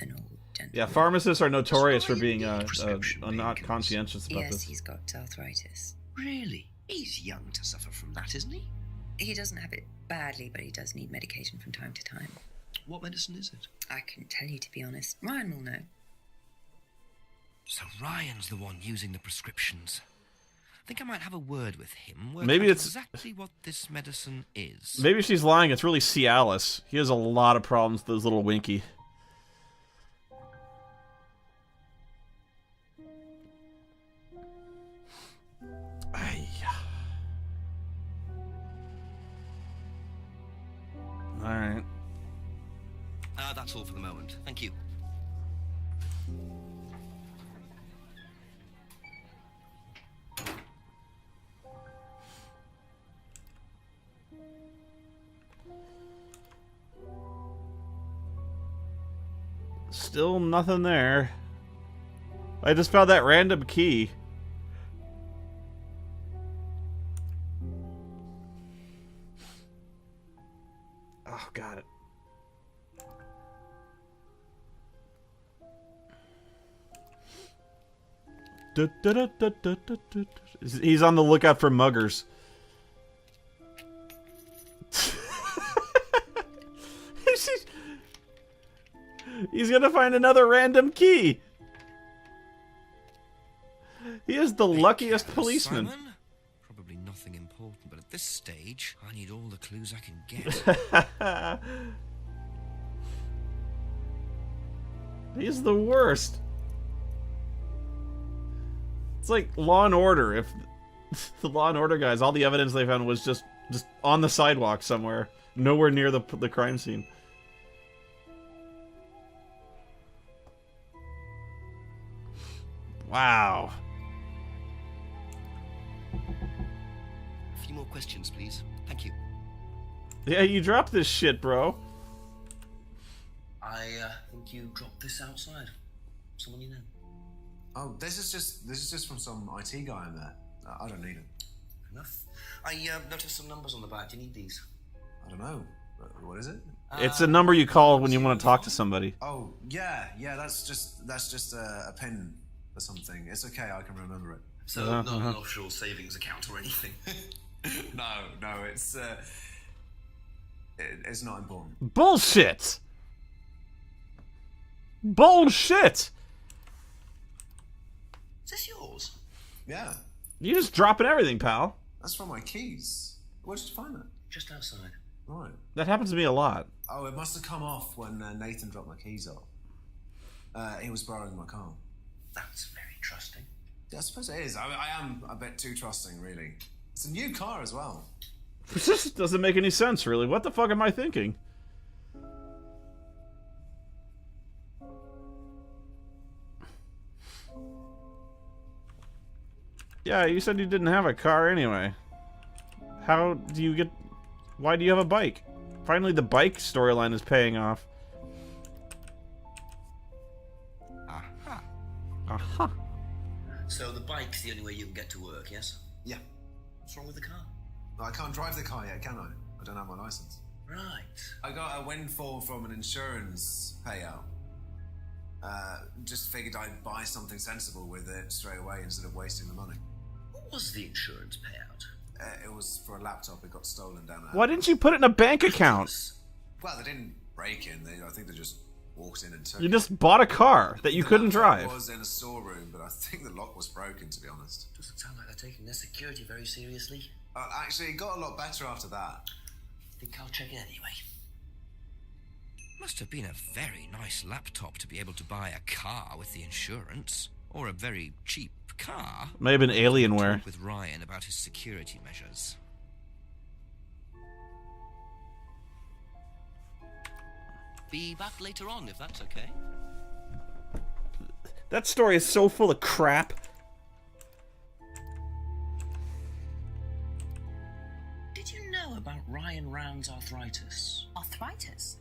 old gentleman. Yeah, pharmacists are notorious for being not conscientious about yes, this. he's got arthritis. Really? He's young to suffer from that, isn't he? He doesn't have it badly, but he does need medication from time to time. What medicine is it? I couldn't tell you, to be honest. Ryan will know. So Ryan's the one using the prescriptions. I think I might have a word with him. Maybe it's exactly what this medicine is. Maybe she's lying. It's really Cialis. He has a lot of problems with those little Winky. Alright. That's all for the moment. Thank you. Still nothing there. I just found that random key. Oh, got it. He's on the lookout for muggers. He's gonna find another random key. He is the luckiest policeman. Simon? Probably nothing important, but at this stage, I need all the clues I can get. He's the worst. It's like Law and Order. If the Law and Order guys, all the evidence they found was just on the sidewalk somewhere, nowhere near the crime scene. Wow. A few more questions, please. Thank you. Yeah, you dropped this shit, bro. I think you dropped this outside. Someone you know. Oh, this is just from some IT guy in there. I don't need it. Enough. I noticed some numbers on the back. Do you need these? I don't know. What is it? It's a number you call when you want to talk to somebody. Oh, yeah. That's just a pin or something. It's okay. I can remember it. So not an offshore savings account or anything. No. It's not important. Bullshit. Bullshit. Is this yours? Yeah. You just dropping everything, pal. That's from my keys. Where did you find that? Just outside. Right. That happens to me a lot. Oh, it must have come off when Nathan dropped my keys off. He was borrowing my car. That's very trusting. Yeah, I suppose it is. I am a bit too trusting, really. It's a new car as well. This doesn't make any sense, really. What the fuck am I thinking? Yeah, you said you didn't have a car anyway. How do you get... Why do you have a bike? Finally, the bike storyline is paying off. Aha. Aha. So the bike's the only way you can get to work, yes? Yeah. What's wrong with the car? I can't drive the car yet, can I? I don't have my license. Right. I got a windfall from an insurance payout. Just figured I'd buy something sensible with it straight away instead of wasting the money. What was the insurance payout? It was for a laptop. It got stolen down at... Why didn't you put it in a bank account? Well, they didn't break in. I think they just walked in and took You it. just bought a car that you couldn't laptop drive. was in a storeroom, but I think the lock was broken, to be honest. Doesn't sound like they're taking their security very seriously. Actually, it got a lot better after that. Think I'll check it anyway. Must have been a very nice laptop to be able to buy a car with the insurance. Or a very cheap car. May have been Alienware. Talk with Ryan about his security measures. Be back later on, if that's okay. That story is so full of crap. Did you know about Ryan Round's arthritis? Arthritis?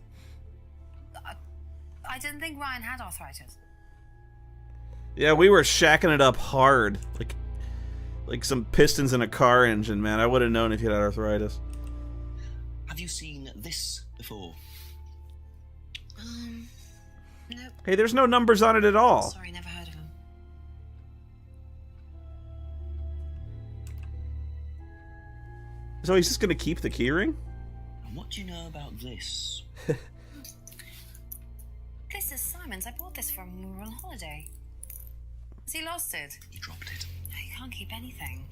I didn't think Ryan had arthritis. Yeah, we were shacking it up hard. Like some pistons in a car engine, man. I would have known if you had arthritis. Have you seen this before? Nope. Hey, there's no numbers on it at all. Sorry, never heard of him. So he's just gonna keep the keyring? And what do you know about this? This is Simon's. I bought this from when we were on holiday. Has he lost it? He dropped it. He can't keep anything.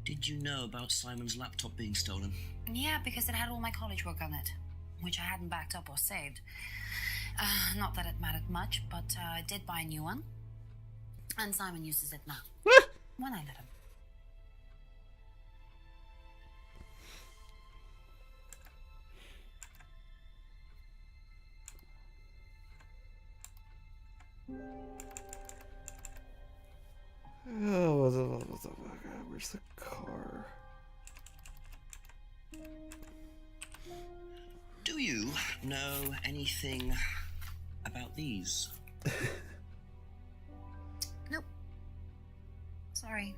Did you know about Simon's laptop being stolen? Yeah, because it had all my college work on it, which I hadn't backed up or saved. Not that it mattered much, but I did buy a new one. And Simon uses it now. When I let him. Oh, what the fuck? Where's the car? Do you know anything about these? Nope. Sorry.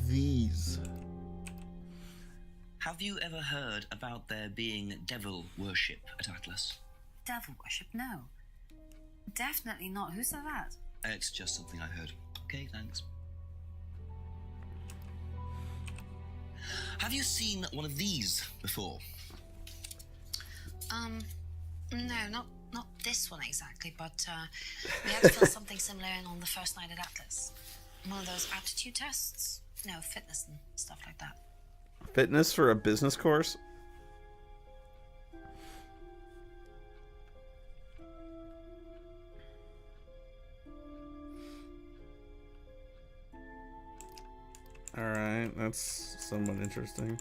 These. Have you ever heard about there being devil worship at Atlas? Devil worship? No. Definitely not. Who said that? It's just something I heard. Okay, thanks. Have you seen one of these before? No, not this one exactly, but we had to fill something similar in on the first night at Atlas. One of those aptitude tests. No, fitness and stuff like that. Fitness for a business course? Alright, that's somewhat interesting.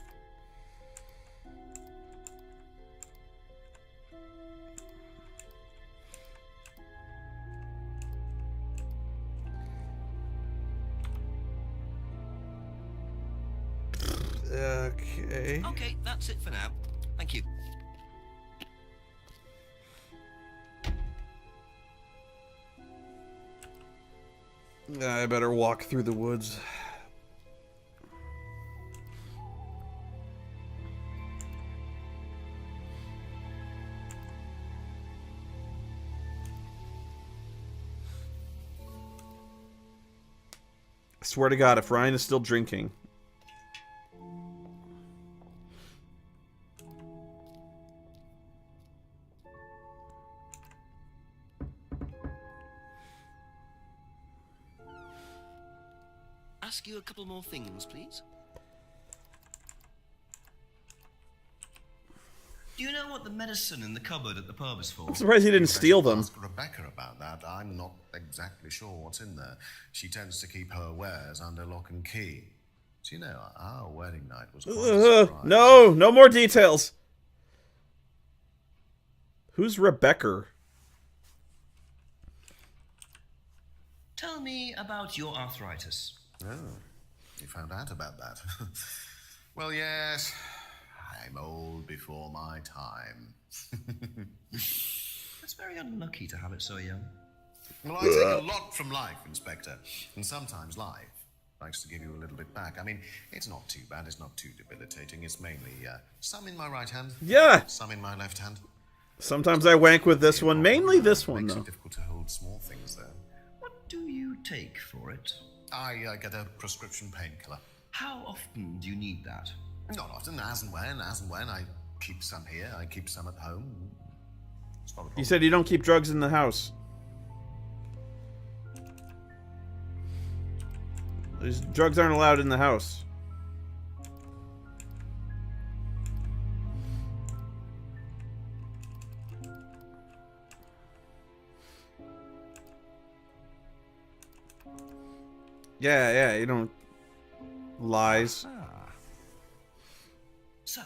Okay. Okay, that's it for now. Thank you. I better walk through the woods. I swear to God, if Ryan is still drinking. Ask you a couple more things, please. Do you know what the medicine in the cupboard at the pub is for? I'm surprised he didn't steal them. Ask Rebecca about that. I'm not exactly sure what's in there. She tends to keep her wares under lock and key. Do you know, our wedding night was quite a surprise. No more details. Who's Rebecca? Tell me about your arthritis. Oh, you found out about that. Well, yes, I'm old before my time. It's very unlucky to have it so young. Well, I take a lot from life, Inspector, and sometimes life likes to give you a little bit back. I mean, it's not too bad, it's not too debilitating. It's mainly some in my right hand, Yeah. some in my left hand. Sometimes I wank with this one, mainly this one, Makes though. it difficult to hold small things, though. What do you take for it? I get a prescription painkiller. How often do you need that? Not often, as and when. I keep some here, I keep some at home. It's not a problem. You said you don't keep drugs in the house. These drugs aren't allowed in the house. Yeah, you don't... Lies. So,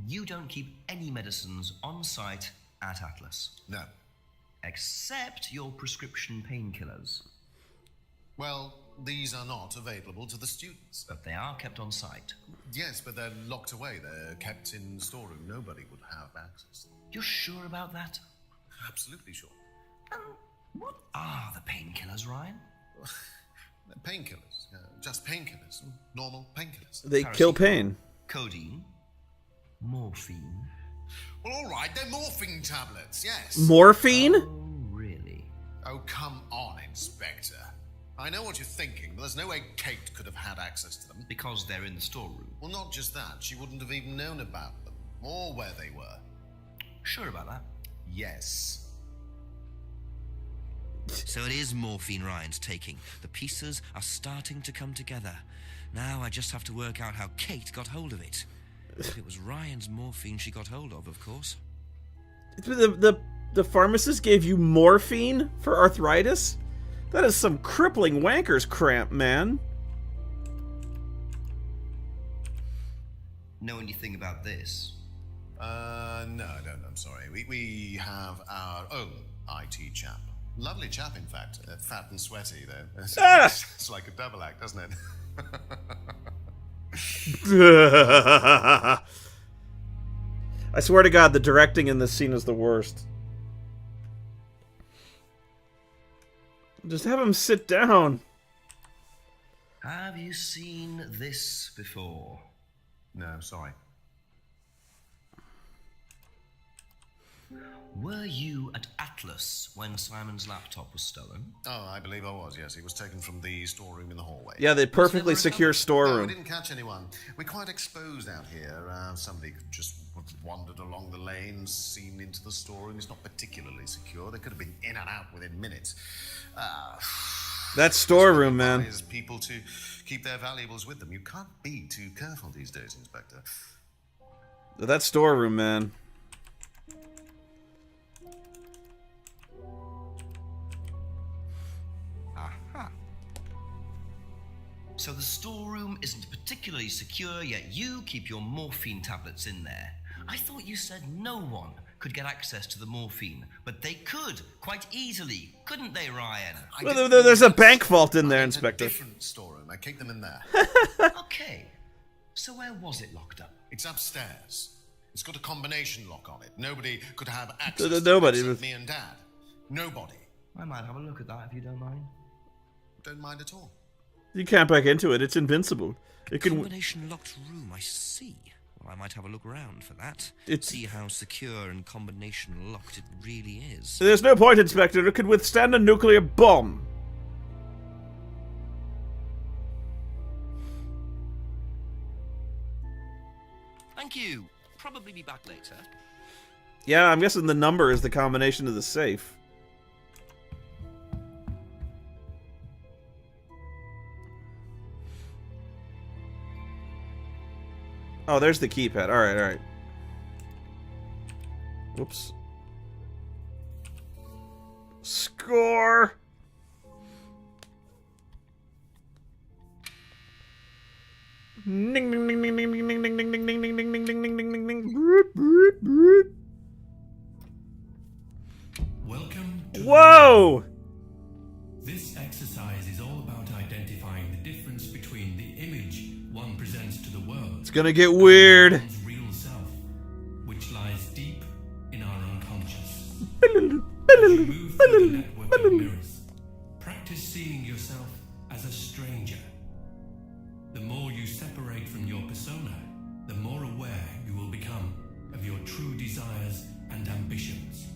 you don't keep any medicines on site at Atlas? No. Except your prescription painkillers? Well, these are not available to the students. But they are kept on site? Yes, but they're locked away. They're kept in the storeroom. Nobody would have access. You're sure about that? Absolutely sure. What are the painkillers, Ryan? Painkillers. Just painkillers. Normal painkillers. They kill pain. Codeine? Morphine? Well, all right, they're morphine tablets, yes. Morphine? Oh, really? Oh, come on, Inspector. I know what you're thinking, but there's no way Kate could have had access to them. Because they're in the storeroom? Well, not just that. She wouldn't have even known about them, or where they were. Sure about that? Yes. So it is morphine Ryan's taking. The pieces are starting to come together. Now I just have to work out how Kate got hold of it. If it was Ryan's morphine she got hold of course. The pharmacist gave you morphine for arthritis? That is some crippling wanker's cramp, man. Know anything about this? No, I don't. I'm sorry. We have our own IT chap. Lovely chap, in fact. Fat and sweaty, though. It's like a double act, doesn't it? I swear to God, the directing in this scene is the worst. Just have him sit down. Have you seen this before? No, sorry. Were you at Atlas when Simon's laptop was stolen? Oh, I believe I was, yes. It was taken from the storeroom in the hallway. Yeah, the perfectly secure No, we storeroom. didn't catch anyone. We're quite exposed out here. Somebody could just wandered along the lanes, seen into the storeroom. It's not particularly secure. They could have been in and out within minutes. That storeroom, man. Advise people to keep their valuables with them. You can't be too careful these days, Inspector. That storeroom, man. Aha. So the storeroom isn't particularly secure, yet you keep your morphine tablets in there. I thought you said no one could get access to the morphine, but they could, quite easily, couldn't they, Ryan? Well, there's a bank vault in there, Inspector. It's a different storeroom. I keep them in there. Okay. So where was it locked up? It's upstairs. It's got a combination lock on it. Nobody could have access to Nobody. it except me and Dad. Nobody. I might have a look at that if you don't mind. Don't mind at all. You can't back into it. It's invincible. It can. Combination locked room, I see. Well, I might have a look around for that. See how secure and combination locked it really is. There's no point, Inspector. It could withstand a nuclear bomb. Thank you. Probably be back later. Yeah, I'm guessing the number is the combination of the safe. Oh, there's the keypad. Alright, alright. Whoops. Score! Ding ding ding ding ding ding ding ding ding ding ding ding ding ding ding ding ding ding. Welcome to Whoa! this clarifying the difference between the image one presents to the world. It's gonna get weird. And one's real self, which lies deep in our unconscious. As you move through the network of mirrors, practice seeing yourself as a stranger. The more you separate from your persona, the more aware you will become of your true desires and ambitions.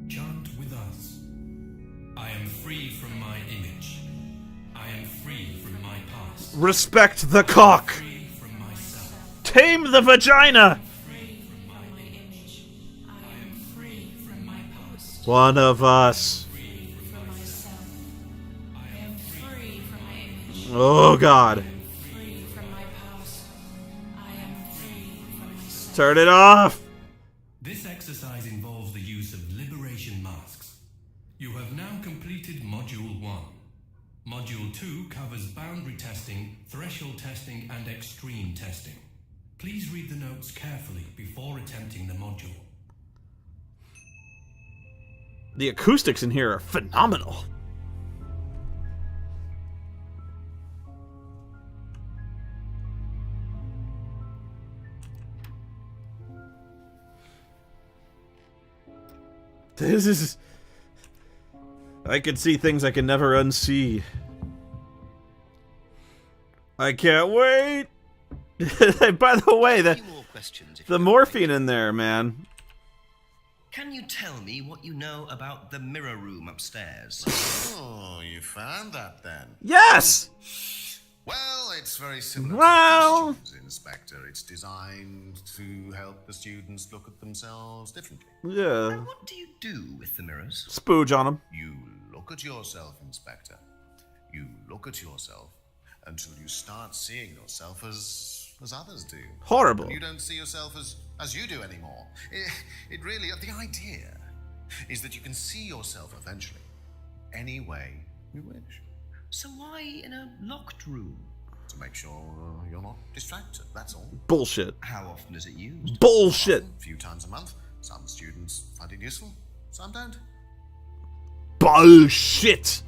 Chant with us. I am free from my image. I am free from my past. Respect the cock. Free from myself. Tame the vagina. Free from my image. I am free from my past. One of us. Free from myself. I am free from my image. Oh God. Free from my past. I am free from myself. Turn it off. This exercise involves the use of liberation masks. You have now completed Module 1. Module 2 covers boundary testing, threshold testing, and extreme testing. Please read the notes carefully before attempting the module. The acoustics in here are phenomenal. This is... I can see things I can never unsee. I can't wait! By the way, A few more questions, if the you don't morphine mind. in there, man. Can you tell me what you know about the mirror room upstairs? Oh, you found that then? Yes! Well, it's very similar Well- to costumes, Inspector. It's designed to help the students look at themselves differently. Yeah. And what do you do with the mirrors? Spooge on him. You look at yourself, Inspector. You look at yourself until you start seeing yourself as others do. Horrible. You don't see yourself as you do anymore. It really, the idea is that you can see yourself eventually any way you wish. So why in a locked room? To make sure you're not distracted, that's all. Bullshit. How often is it used? Bullshit. A few times a month. Some students find it useful, some don't. Bullshit.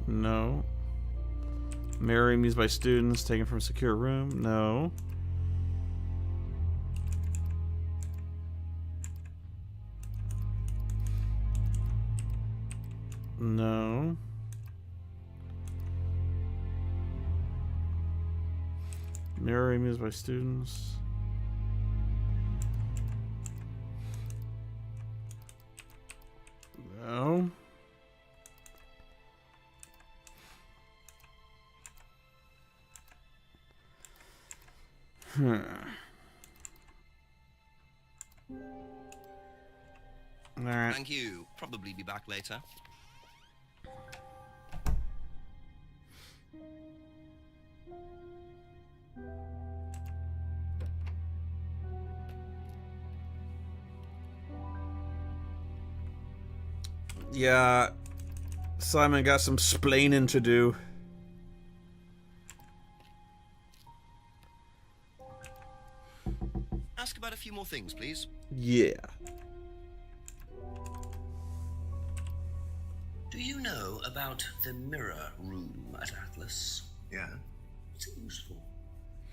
No. Mirroring used by students, taken from a secure room. No. No. Mirroring used by students. No. Alright. Thank you. Probably be back later. Yeah. Simon got some splaining to do. Ask about a few more things, please. Yeah. Do you know about the mirror room at Atlas? Yeah. What's it used for?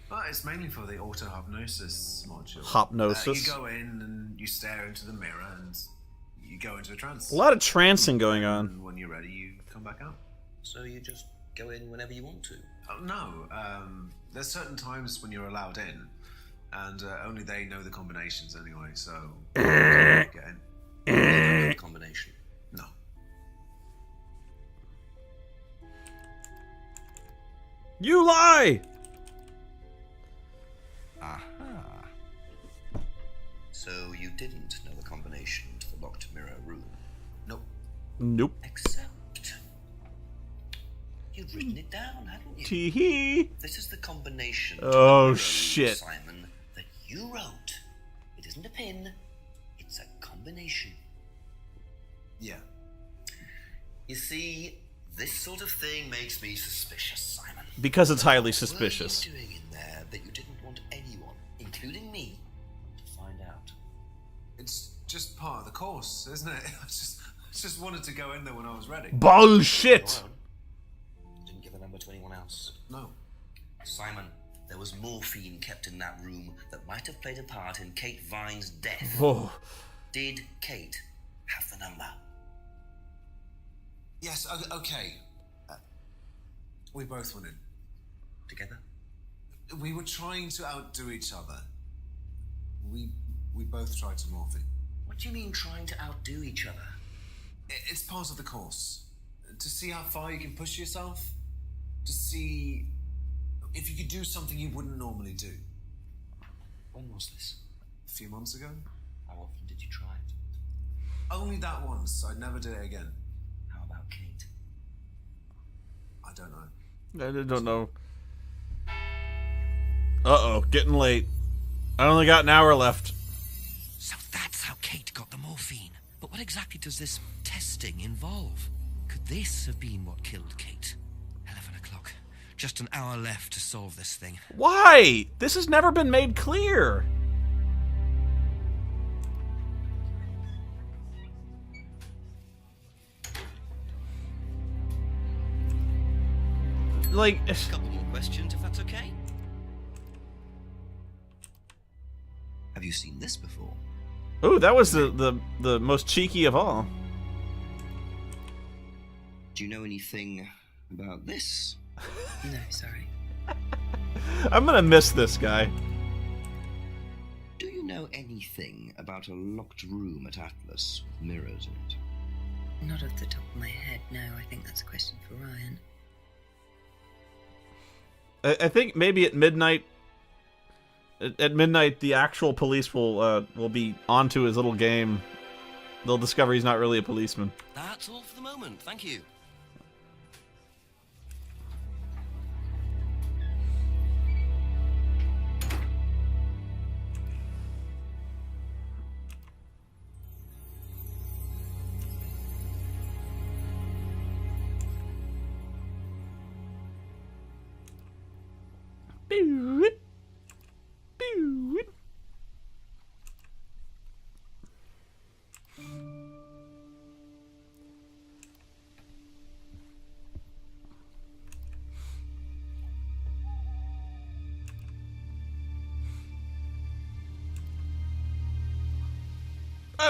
But it's mainly for the auto-hypnosis module. Hypnosis. You go in and you stare into the mirror and you go into a trance. A lot of trancing going on. And when you're ready, you come back out. So you just go in whenever you want to? Oh, no. There's certain times when you're allowed in, and only they know the combinations anyway, so... get in. You don't know the combination? No. You lie! Aha. So you didn't know the combination to the locked mirror room? Nope. Nope. Except... you'd written it down, hadn't you? Tee-hee. This is the combination to Oh, the mirror room, shit. Simon, that you wrote. It isn't a pin, it's a combination. Yeah. You see, this sort of thing makes me suspicious, Simon. Because it's highly suspicious. What were you doing in there that you didn't want anyone, including me, to find out? It's just part of the course, isn't it? I just wanted to go in there when I was ready. Bullshit! Didn't give the number to anyone else. No. Simon, there was morphine kept in that room that might have played a part in Kate Vine's death. Oh. Did Kate have the number? Yes, okay. We both went in. Together? We were trying to outdo each other. We both tried to morphine. What do you mean trying to outdo each other? It's part of the course. To see how far you can push yourself. To see if you could do something you wouldn't normally do. When was this? A few months ago. How often did you try it? Only that once. I'd never do it again. How about Kate? I don't know. I don't know. Uh-oh, getting late. I only got an hour left. So that's how Kate got the morphine. But what exactly does this testing involve? Could this have been what killed Kate? 11 o'clock. Just an hour left to solve this thing. Why? This has never been made clear. Like, A couple more questions, if that's okay. Have you seen this before? ooh, that was the most cheeky of all. Do you know anything about this? No, sorry. I'm gonna miss this guy. Do you know anything about a locked room at Atlas with mirrors in it? Not off the top of my head, no. I think that's a question for Ryan. I think maybe at midnight. At midnight, the actual police will be onto his little game. They'll discover he's not really a policeman. That's all for the moment. Thank you.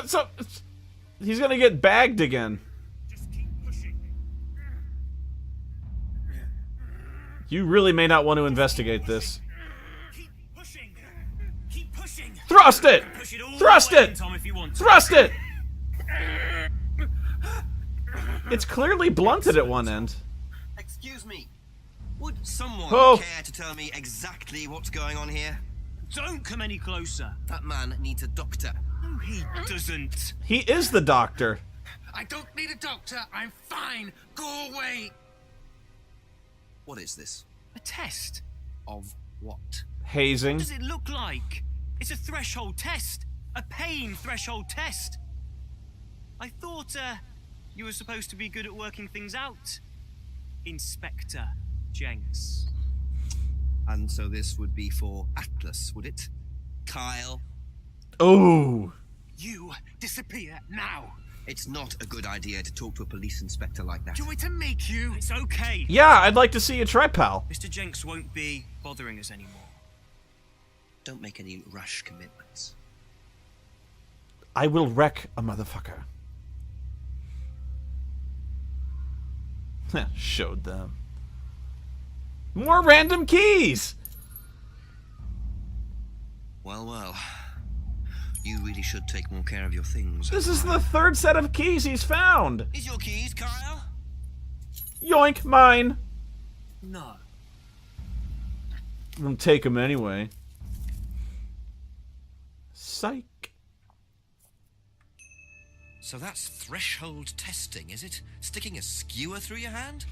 So he's gonna get bagged again. Just keep pushing. You really may not want to investigate this. Keep pushing. Keep pushing. Thrust it! Push it all Thrust the way, it! Tom, if you want to. Thrust it! It's clearly blunted at one end. Excuse me. Would someone Oh. care to tell me exactly what's going on here? Don't come any closer. That man needs a doctor. No, he doesn't. He is the doctor. I don't need a doctor. I'm fine. Go away. What is this? A test. Of what? Hazing. What does it look like? It's a threshold test. A pain threshold test. I thought, you were supposed to be good at working things out. Inspector Jenks. And so this would be for Atlas, would it? Kyle? Oh. You disappear now. It's not a good idea to talk to a police inspector like that. Do you want me to make you? It's okay. Yeah, I'd like to see you try, pal. Mr. Jenks won't be bothering us anymore. Don't make any rash commitments. I will wreck a motherfucker. Showed them. More random keys! Well, well. You really should take more care of your things. This is the third set of keys he's found! Is your keys, Kyle? Yoink, mine! No. I'm gonna take them anyway. Psych. So that's threshold testing, is it? Sticking a skewer through your hand?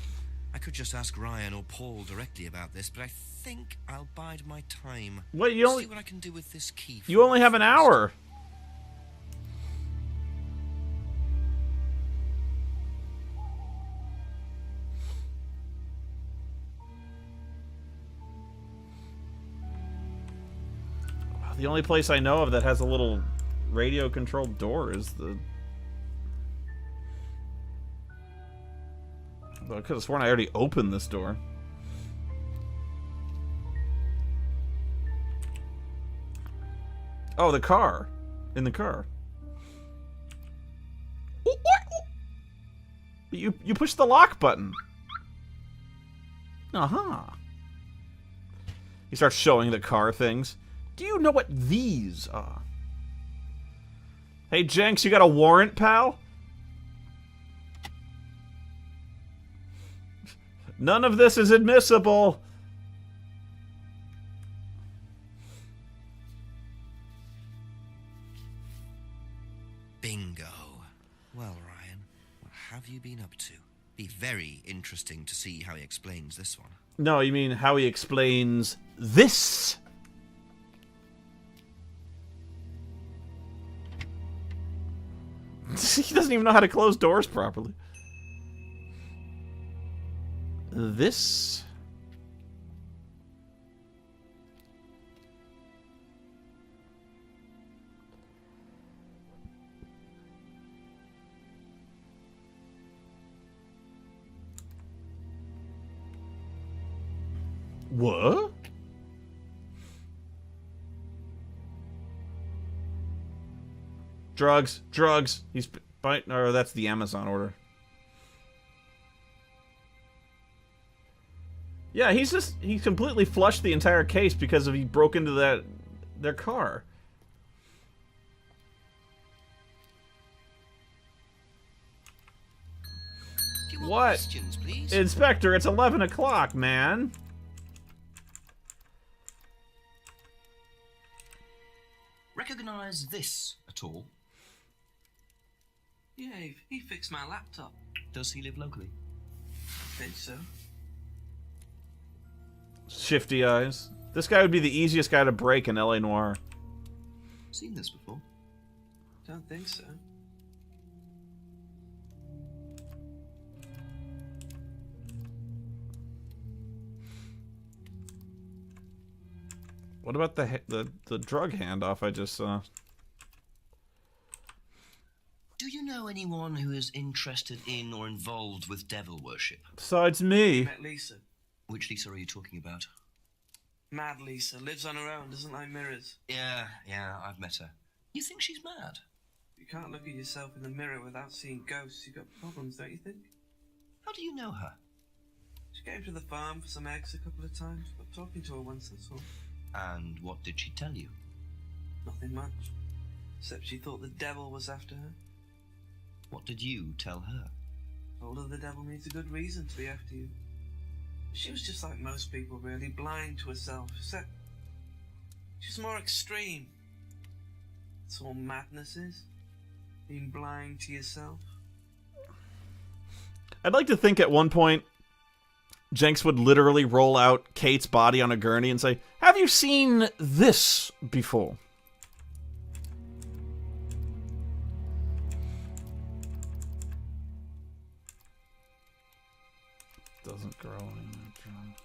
I could just ask Ryan or Paul directly about this, but I think I'll bide my time. What, you only... See what I can do with this key. You only have an hour. The only place I know of that has a little radio-controlled door is the... Well, I could have sworn I already opened this door. Oh, the car. In the car. You push the lock button. Uh-huh. He starts showing the car things. Do you know what these are? Hey, Jenks, you got a warrant, pal? None of this is admissible. Bingo. Well, Ryan, what have you been up to? Be very interesting to see how he explains this one. No, you mean how he explains this? He doesn't even know how to close doors properly. This? What? Drugs, drugs. He's biting. Or that's the Amazon order. Yeah, he completely flushed the entire case because he broke into their car. Few more What? questions, please. Inspector, it's 11 o'clock, man. Recognize this at all? Yeah, he fixed my laptop. Does he live locally? I think so. Shifty eyes. This guy would be the easiest guy to break in LA Noire. Seen this before? Don't think so. What about the drug handoff I just saw? Do you know anyone who is interested in or involved with devil worship? Besides me. Met Lisa. Which Lisa are you talking about? Mad Lisa. Lives on her own, doesn't like mirrors. Yeah, I've met her. You think she's mad? You can't look at yourself in the mirror without seeing ghosts. You've got problems, don't you think? How do you know her? She came to the farm for some eggs a couple of times. Got talking to her once, that's all. And what did she tell you? Nothing much. Except she thought the devil was after her. What did you tell her? Told her the devil needs a good reason to be after you. She was just like most people, really, blind to herself, except she's more extreme. That's all madness is. Being blind to yourself. I'd like to think at one point Jenks would literally roll out Kate's body on a gurney and say, "Have you seen this before?" Doesn't grow in the drums.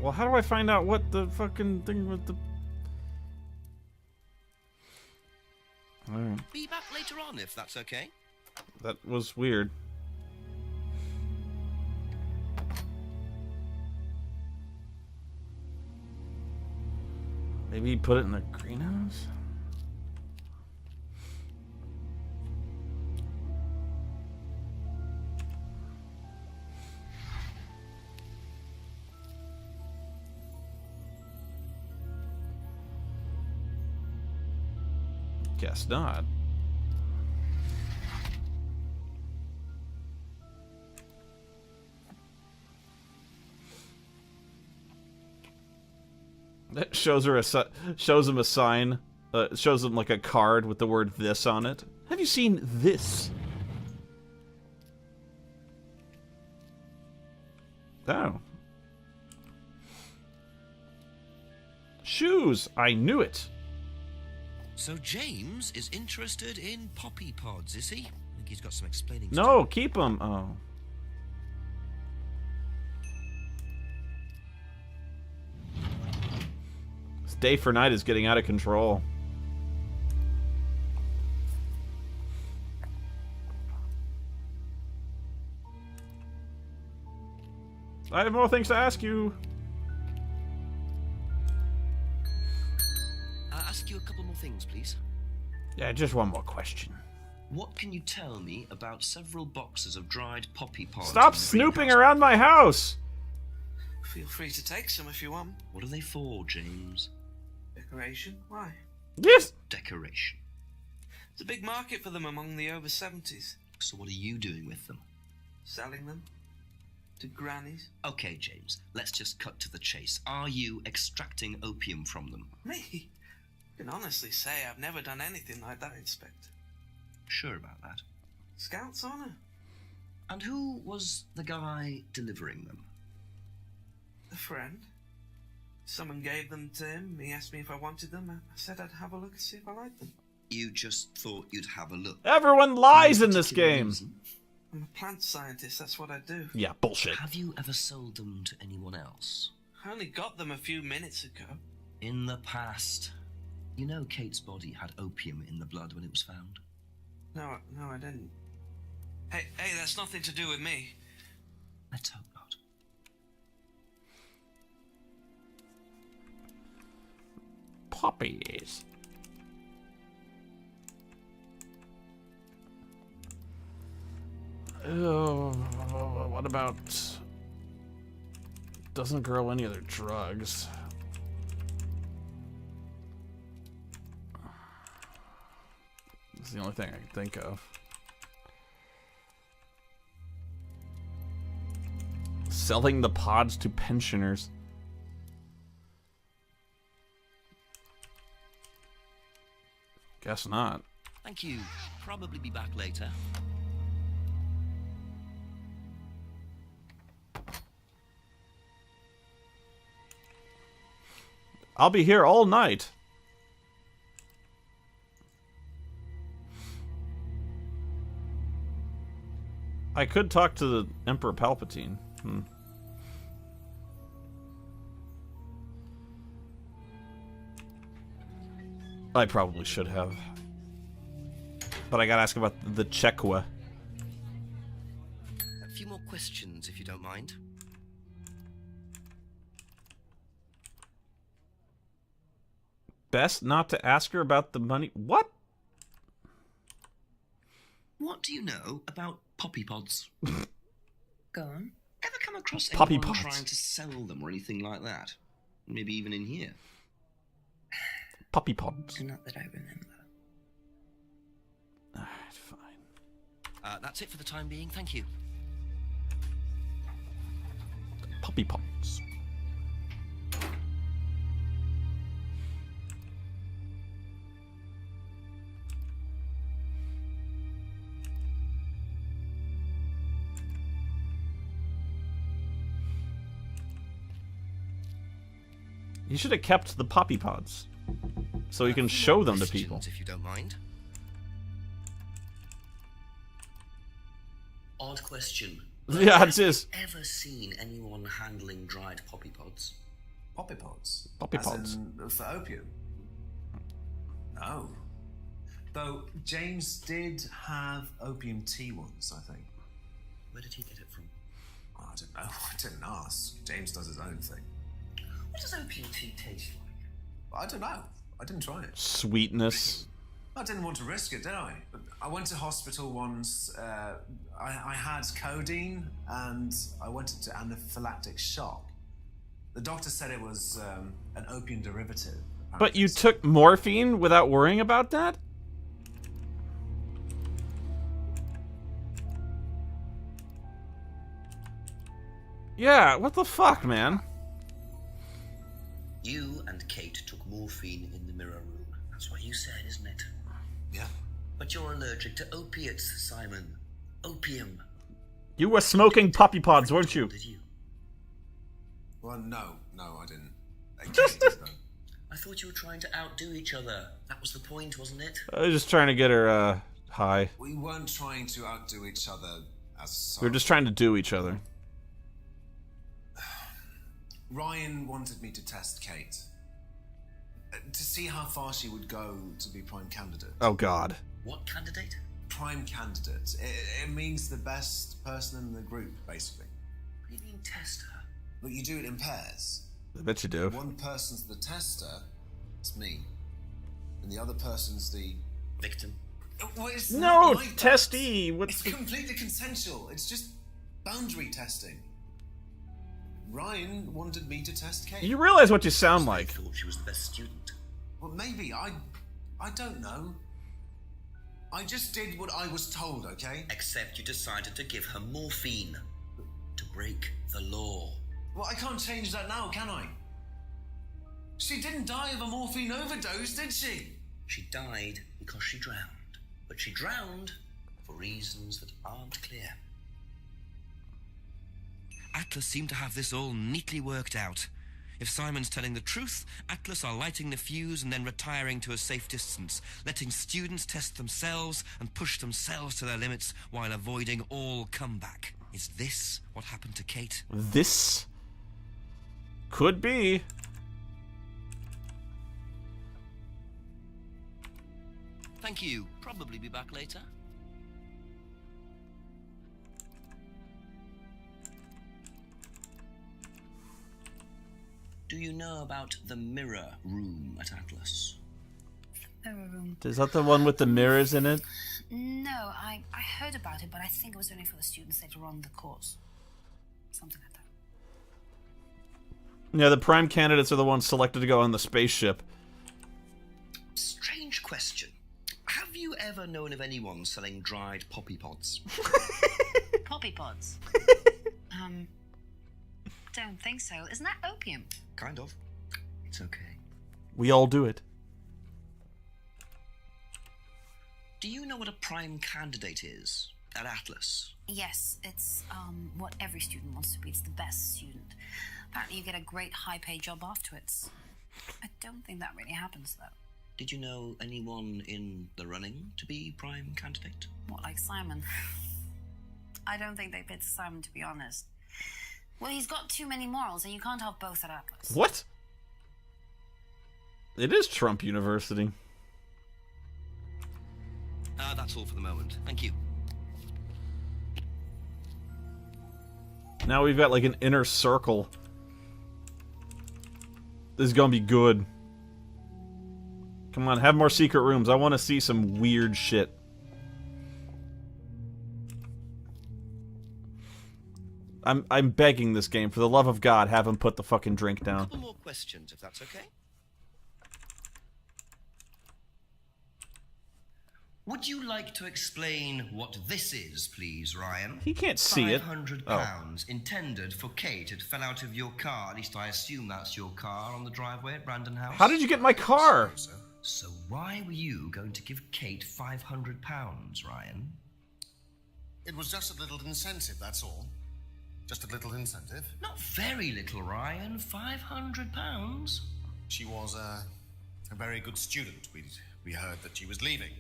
Well, how do I find out what the fucking thing with the... Alright. Be back later on, if that's okay. That was weird. Maybe he put it in the greenhouse? Guess not. That shows him a sign. Shows him like a card with the word "this" on it. Have you seen this? Oh. Shoes! I knew it! So James is interested in poppy pods, is he? I think he's got some explaining to No, do. keep them. Oh. Day for night is getting out of control. I have more things to ask you. Ask you a couple more things, please. Yeah, just one more question. What can you tell me about several boxes of dried poppy pods? Stop snooping around my house! Feel free to take some if you want. What are they for, James? Decoration? Why? Yes! Decoration. There's a big market for them among the over 70s. So what are you doing with them? Selling them to grannies. Okay, James, let's just cut to the chase. Are you extracting opium from them? Me? I can honestly say I've never done anything like that, Inspector. Sure about that? Scout's honor. And who was the guy delivering them? A friend. Someone gave them to him. He asked me if I wanted them. I said I'd have a look and see if I liked them. You just thought you'd have a look. Everyone lies in this game. I'm a plant scientist. That's what I do. Yeah, bullshit. Have you ever sold them to anyone else? I only got them a few minutes ago. In the past. You know Kate's body had opium in the blood when it was found? No, I didn't. Hey, that's nothing to do with me. Let's hope not. Poppies. Oh, what about... Doesn't grow any other drugs. That's the only thing I can think of. Selling the pods to pensioners. Guess not. Thank you. Probably be back later. I'll be here all night. I could talk to the Emperor Palpatine. I probably should have. But I gotta ask about the Chekwa. A few more questions, if you don't mind. Best not to ask her about the money. What? What do you know about poppy pods? Go on. Ever come across Poppy anyone pods. trying to sell them or anything like that? Maybe even in here. Puppy pods. Not that I remember. Alright, fine. That's it for the time being. Thank you. Puppy pods. You should have kept the poppy pods, so you can show them to people. If you don't mind. Odd question. Yeah, it is. Ever seen anyone handling dried poppy pods? Poppy pods? Poppy As pods. in for opium? No. Though James did have opium tea once, I think. Where did he get it from? Oh, I don't know. I didn't ask. James does his own thing. What does opium tea taste like? I don't know. I didn't try it. Sweetness. I didn't want to risk it, did I? I went to hospital once. I had codeine and I went into anaphylactic shock. The doctor said it was an opium derivative. But you took morphine without worrying about that? Yeah, what the fuck, man? You and Kate took morphine in the mirror room. That's what you said, isn't it? Yeah. But you're allergic to opiates, Simon. Opium. You were smoking poppy pods, weren't you? Did you? Well, no, I didn't. Kate did, though. I thought you were trying to outdo each other. That was the point, wasn't it? I was just trying to get her, high. We weren't trying to outdo each other as such. We were just trying to do each other. Ryan wanted me to test Kate. To see how far she would go to be prime candidate. Oh, God. What candidate? Prime candidate. It means the best person in the group, basically. What do you mean test her? But you do it in pairs. I bet you do. One person's the tester, it's me. And the other person's the... victim. Well, it's No, not like testee. that. What's It's completely consensual. It's just boundary testing. Ryan wanted me to test Kate. You realize what you sound like. I thought she was the best student. Well, maybe. I don't know. I just did what I was told, okay? Except you decided to give her morphine. To break the law. Well, I can't change that now, can I? She didn't die of a morphine overdose, did she? She died because she drowned. But she drowned for reasons that aren't clear. Atlas seemed to have this all neatly worked out. If Simon's telling the truth, Atlas are lighting the fuse and then retiring to a safe distance, letting students test themselves and push themselves to their limits while avoiding all comeback. Is this what happened to Kate? This could be. Thank you. Probably be back later. Do you know about the mirror room at Atlas? Mirror room. Is that the one with the mirrors in it? No, I heard about it, but I think it was only for the students later on in the course. Something like that. Yeah, the prime candidates are the ones selected to go on the spaceship. Strange question. Have you ever known of anyone selling dried poppy pods? Poppy pods. Don't think so. Isn't that opium? Kind of. It's okay. We all do it. Do you know what a prime candidate is at Atlas? Yes, it's what every student wants to be. It's the best student. Apparently you get a great high-paid job afterwards. I don't think that really happens, though. Did you know anyone in the running to be prime candidate? What, like Simon? I don't think they picked Simon, to be honest. Well, he's got too many morals, and you can't have both at Atlas. What? It is Trump University. That's all for the moment. Thank you. Now we've got like an inner circle. This is gonna be good. Come on, have more secret rooms. I want to see some weird shit. I'm begging this game, for the love of God, have him put the fucking drink A down. couple more questions, if that's okay. Would you like to explain what this is, please, Ryan? He can't see it. £500 intended for Kate. It fell out of your car. At least I assume that's your car on the driveway at Brandon House. How did you get my car? So why were you going to give Kate £500, Ryan? It was just a little incentive, that's all. Just a little incentive. Not very little, Ryan. £500. She was a very good student. We heard that she was leaving.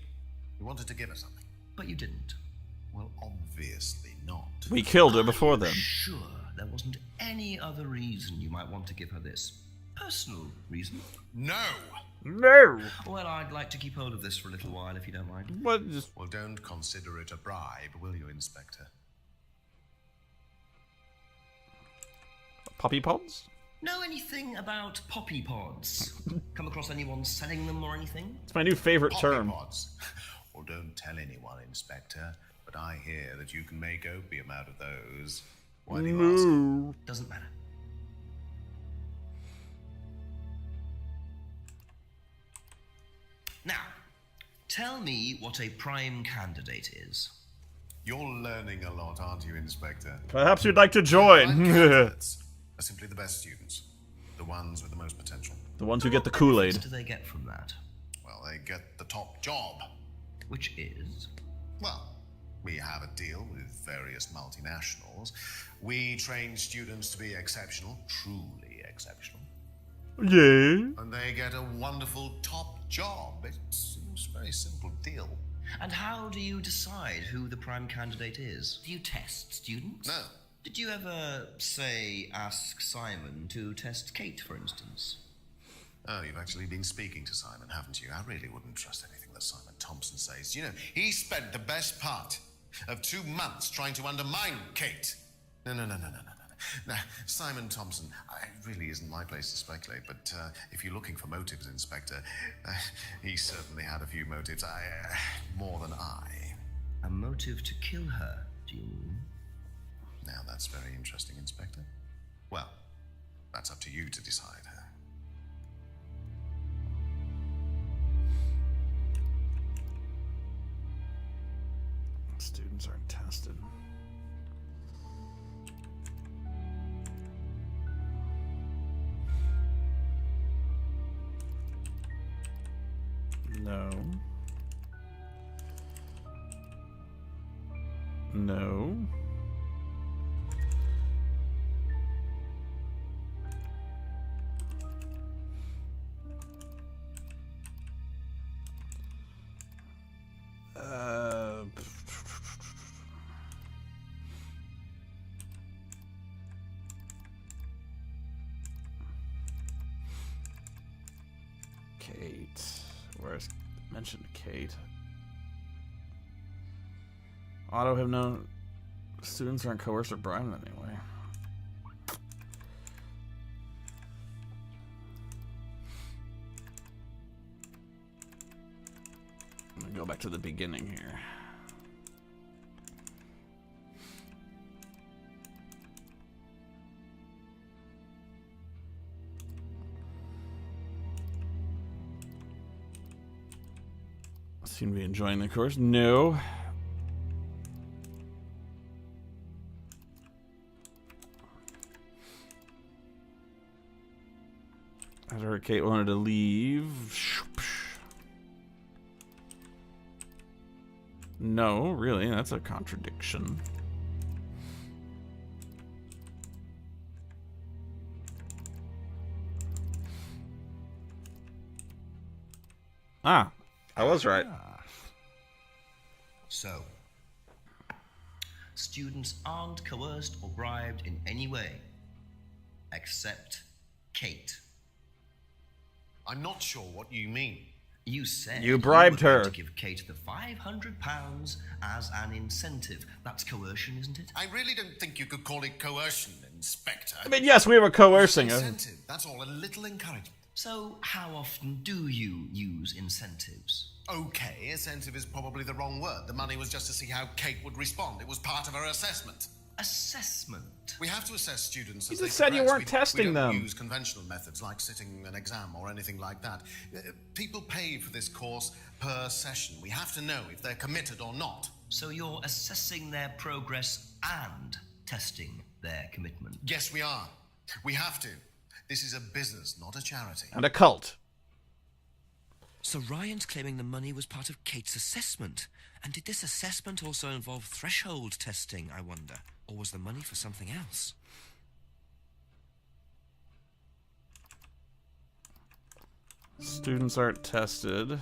We wanted to give her something. But you didn't. Well, obviously not. We killed her before then. Sure, there wasn't any other reason you might want to give her this. Personal reason? No! No! Well, I'd like to keep hold of this for a little while, if you don't mind. What? Just... Well, don't consider it a bribe, will you, Inspector? Poppy pods? Know anything about poppy pods? Come across anyone selling them or anything? It's my new favorite Poppy term. pods. Well, don't tell anyone, Inspector, but I hear that you can make opium out of those. Why do you ask? Doesn't matter. Now, tell me what a prime candidate is. You're learning a lot, aren't you, Inspector? Perhaps you'd like to join. Prime candidates are simply the best students. The ones with the most potential. The ones who get the Kool-Aid. What do they get from that? Well, they get the top job. Which is? Well, we have a deal with various multinationals. We train students to be exceptional, truly exceptional. Yeah. And they get a wonderful top job. It's a very simple deal. And how do you decide who the prime candidate is? Do you test students? No. Did you ever, say, ask Simon to test Kate, for instance? Oh, you've actually been speaking to Simon, haven't you? I really wouldn't trust anything that Simon Thompson says. You know, he spent the best part of 2 months trying to undermine Kate. No. Now, Simon Thompson, it really isn't my place to speculate, but if you're looking for motives, Inspector, he certainly had a few motives. More than I. A motive to kill her, do you mean? Now, that's very interesting, Inspector. Well, that's up to you to decide. Students aren't tested. No. No. Kate. Where's mentioned Kate? Otto have known students aren't coerced or bribed anyway. I'm gonna go back to the beginning here. Seem to be enjoying the course. No. I heard Kate wanted to leave. No, really, that's a contradiction. Ah, I was right. So, students aren't coerced or bribed in any way, except Kate. I'm not sure what you mean. You said you bribed you were her to give Kate the £500 as an incentive. That's coercion, isn't it? I really don't think you could call it coercion, Inspector. I mean, yes, we were coercing her. Incentive. That's all, a little encouragement. So, how often do you use incentives? Okay, incentive is probably the wrong word. The money was just to see how Kate would respond. It was part of her assessment. Assessment? We have to assess students You as they just said you progress. weren't testing we them. don't use conventional methods like sitting an exam or anything like that. People pay for this course per session. We have to know if they're committed or not. So you're assessing their progress and testing their commitment? Yes, we are. We have to. This is a business, not a charity. And a cult. So Ryan's claiming the money was part of Kate's assessment. And did this assessment also involve threshold testing, I wonder? Or was the money for something else? Students aren't tested.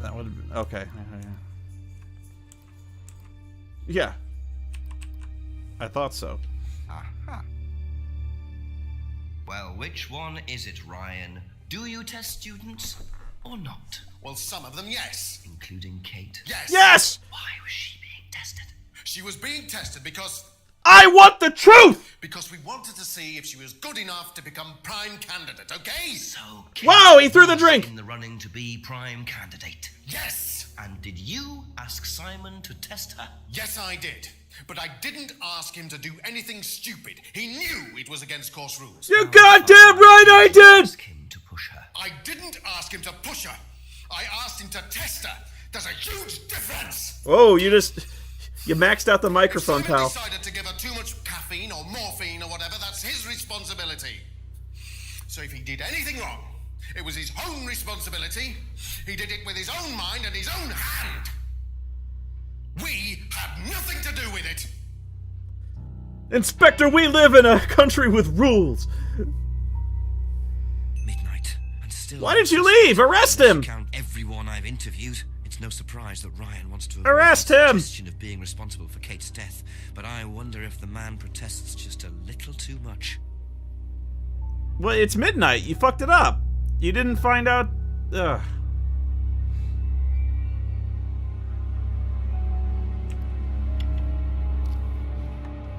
That would have been okay. Yeah. I thought so. Aha. Well, which one is it, Ryan? Do you test students or not? Well, some of them, yes. Including Kate? Yes. Yes! Why was she being tested? She was being tested because... I want the truth! Because we wanted to see if she was good enough to become prime candidate, okay? So, Whoa, he threw the drink! In the running to be prime candidate. Yes! And did you ask Simon to test her? Yes, I did. But I didn't ask him to do anything stupid. He knew it was against course rules. You goddamn right I did! Ask him to push her. I didn't ask him to push her. I asked him to test her. There's a huge difference. Oh, you maxed out the microphone, If Simon pal. decided to give her too much caffeine or morphine or whatever, that's his responsibility. So if he did anything wrong, it was his own responsibility. He did it with his own mind and his own hand. We had nothing to do with it. Inspector, we live in a country with rules. Midnight, and still... Why did you leave? Arrest him! Count everyone I've interviewed. It's It's no surprise that Ryan wants to arrest avoid the him! suggestion of being responsible for Kate's death, but I wonder if the man protests just a little too much. Well, it's midnight. You fucked it up. You didn't find out... Ugh.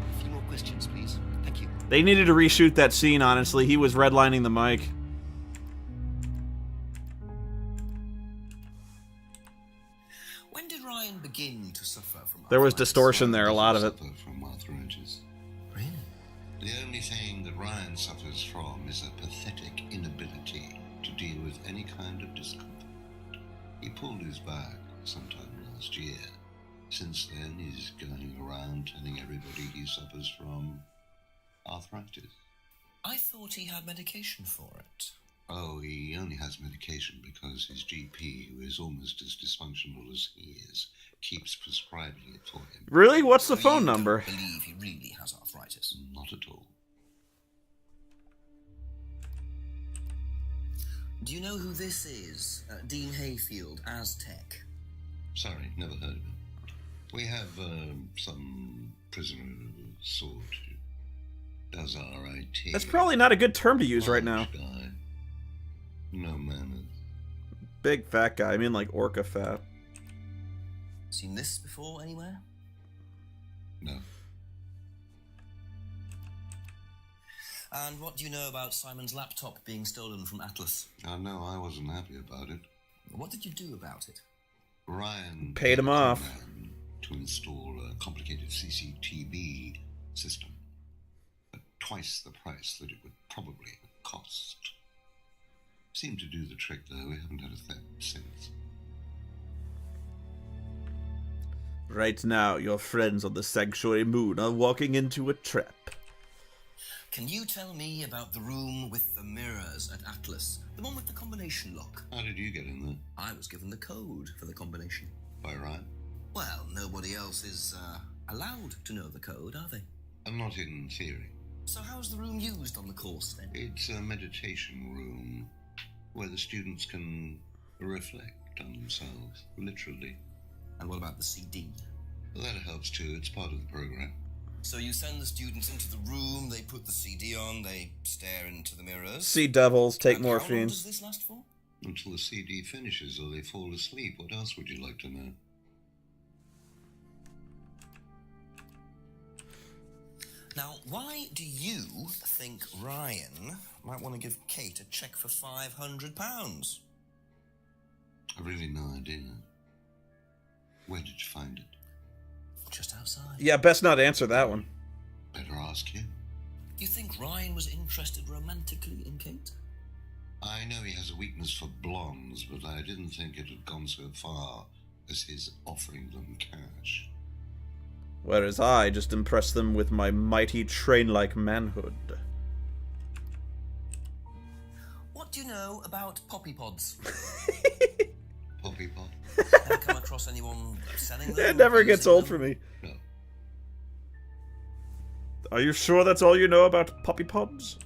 A few more questions, please. Thank you. They needed to reshoot that scene, honestly. He was redlining the mic. When did Ryan begin to suffer from There was distortion there, a lot of it. From arthritis. Really? The only thing that Ryan suffers from is a pathetic inability to deal with any kind of discomfort. He pulled his back sometime last year. Since then, he's going around telling everybody he suffers from arthritis. I thought he had medication for it. Oh, he only has medication because his GP, who is almost as dysfunctional as he is, keeps prescribing it for him. Really? What's the So phone you number? don't believe he really has arthritis? Not at all. Do you know who this is? Dean Hayfield, Aztec. Sorry, never heard of him. We have some prisoner of a sort who does our IT. That's probably not a good term to use right now. Guy. No manners. Big fat guy. I mean like orca fat. Seen this before anywhere? No. And what do you know about Simon's laptop being stolen from Atlas? No, I wasn't happy about it. What did you do about it? Ryan Paid him off to install a complicated CCTV system at twice the price that it would probably cost. Seemed to do the trick, though. We haven't had a theft since. Right now, your friends on the sanctuary moon are walking into a trap. Can you tell me about the room with the mirrors at Atlas? The one with the combination lock? How did you get in there? I was given the code for the combination. By Ryan? Well, nobody else is allowed to know the code, are they? Not in theory. So how's the room used on the course, then? It's a meditation room where the students can reflect on themselves, literally. And what about the CD? Well, that helps too. It's part of the program. So you send the students into the room, they put the CD on, they stare into the mirrors. See devils, take And How long morphine. does this last for? Until the CD finishes or they fall asleep. What else would you like to know? Now, why do you think Ryan might want to give Kate a cheque for £500? I've really no idea. Where did you find it? Just outside. Yeah, best not answer that one. Better ask him. You think Ryan was interested romantically in Kate? I know he has a weakness for blondes, but I didn't think it had gone so far as his offering them cash. Whereas I just impressed them with my mighty train-like manhood. What do you know about poppy pods? Poppy pod? Ever come across anyone selling them? It never gets using old them? for me. No. Are you sure that's all you know about poppy pods?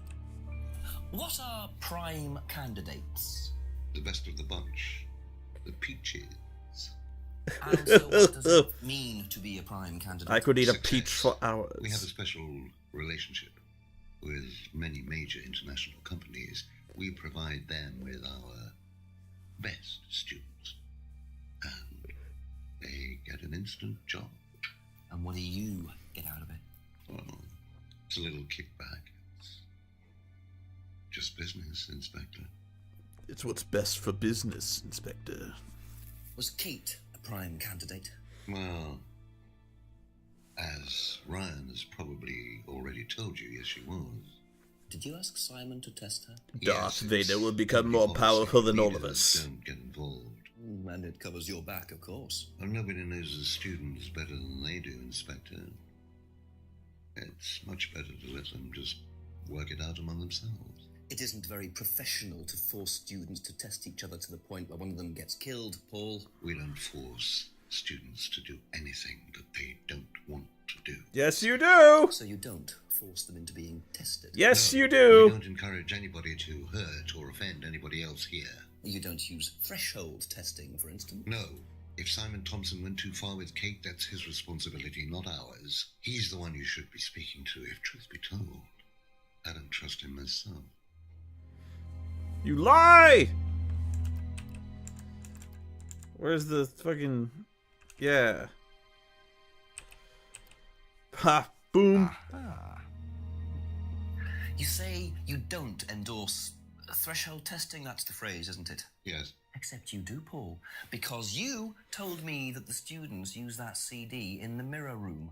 What are prime candidates? The best of the bunch. The peaches. And so what does it mean to be a prime candidate? I could eat a Success. peach for hours. We have a special relationship with many major international companies. We provide them with our best students. And they get an instant job. And what do you get out of it? Well, it's a little kickback. It's just business, Inspector. It's what's best for business, Inspector. Was Kate a prime candidate? Well, as Ryan has probably already told you, yes, she was. Did you ask Simon to test her? Darth Yes, Vader it's will become more public powerful policy. than all of Leaders us. Don't get involved. And it covers your back, of course. Well, nobody knows the students better than they do, Inspector. It's much better to let them just work it out among themselves. It isn't very professional to force students to test each other to the point where one of them gets killed, Paul. We don't force students to do anything that they don't want to do. Yes, you do! So you don't force them into being tested? Yes, No, you We do! don't encourage anybody to hurt or offend anybody else here. You don't use threshold testing, for instance? No, If Simon Thompson went too far with Kate, that's his responsibility, not ours. He's the one you should be speaking to, if truth be told. I don't trust him myself. You lie! Where's the fucking... Yeah. Ha! Boom. You say you don't endorse threshold testing, that's the phrase, isn't it? Yes. Except you do, Paul, because you told me that the students use that CD in the mirror room.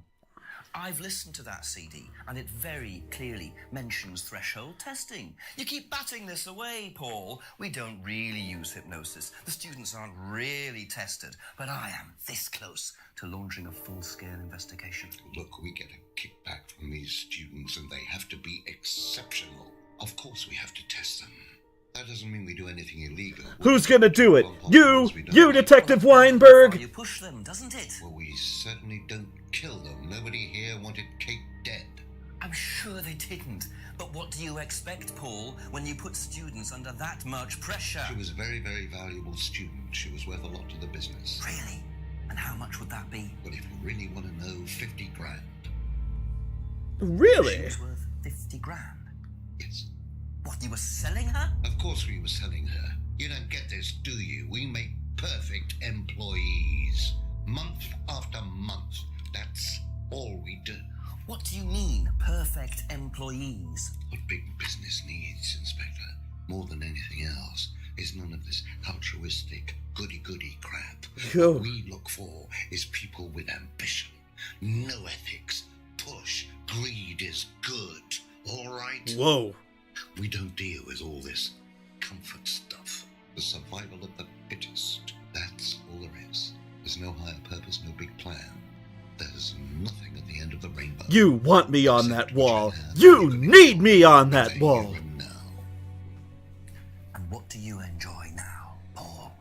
I've listened to that CD, and it very clearly mentions threshold testing. You keep batting this away, Paul. We don't really use hypnosis. The students aren't really tested, but I am this close to launching a full-scale investigation. Look, we get a kickback from these students, and they have to be exceptional. Of course we have to test them. That doesn't mean we do anything illegal. Who's gonna do it? You, Detective Weinberg! You push them, doesn't it? Well, we certainly don't kill them. Nobody here wanted Kate dead. I'm sure they didn't. But what do you expect, Paul, when you put students under that much pressure? She was a very, very valuable student. She was worth a lot to the business. Really? And how much would that be? Well, if you really want to know, 50 grand. Really? She was worth 50 grand? Yes. What, you were selling her? Of course we were selling her. You don't get this, do you? We make perfect employees. Month after month. That's all we do. What do you mean, perfect employees? What big business needs, Inspector, more than anything else, is none of this altruistic, goody-goody crap. Yo. What we look for is people with ambition, no ethics, push, greed is good, all right? Whoa. We don't deal with all this comfort stuff. The survival of the fittest. That's all there is. There's no higher purpose, no big plan. There's nothing at the end of the rainbow. You want me on that wall. You need me on that wall. And what do you enjoy now, Paul?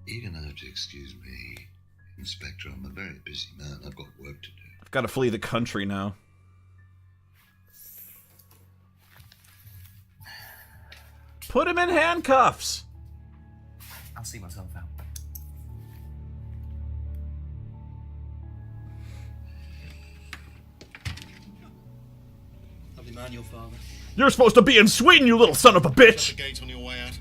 You're gonna have to excuse me, Inspector. I'm a very busy man. I've got work to do. I've got to flee the country now. Put him in handcuffs! I'll see myself out. Lovely man, your father. You're supposed to be in Sweden, you little son of a bitch! Shut the gate on your way out.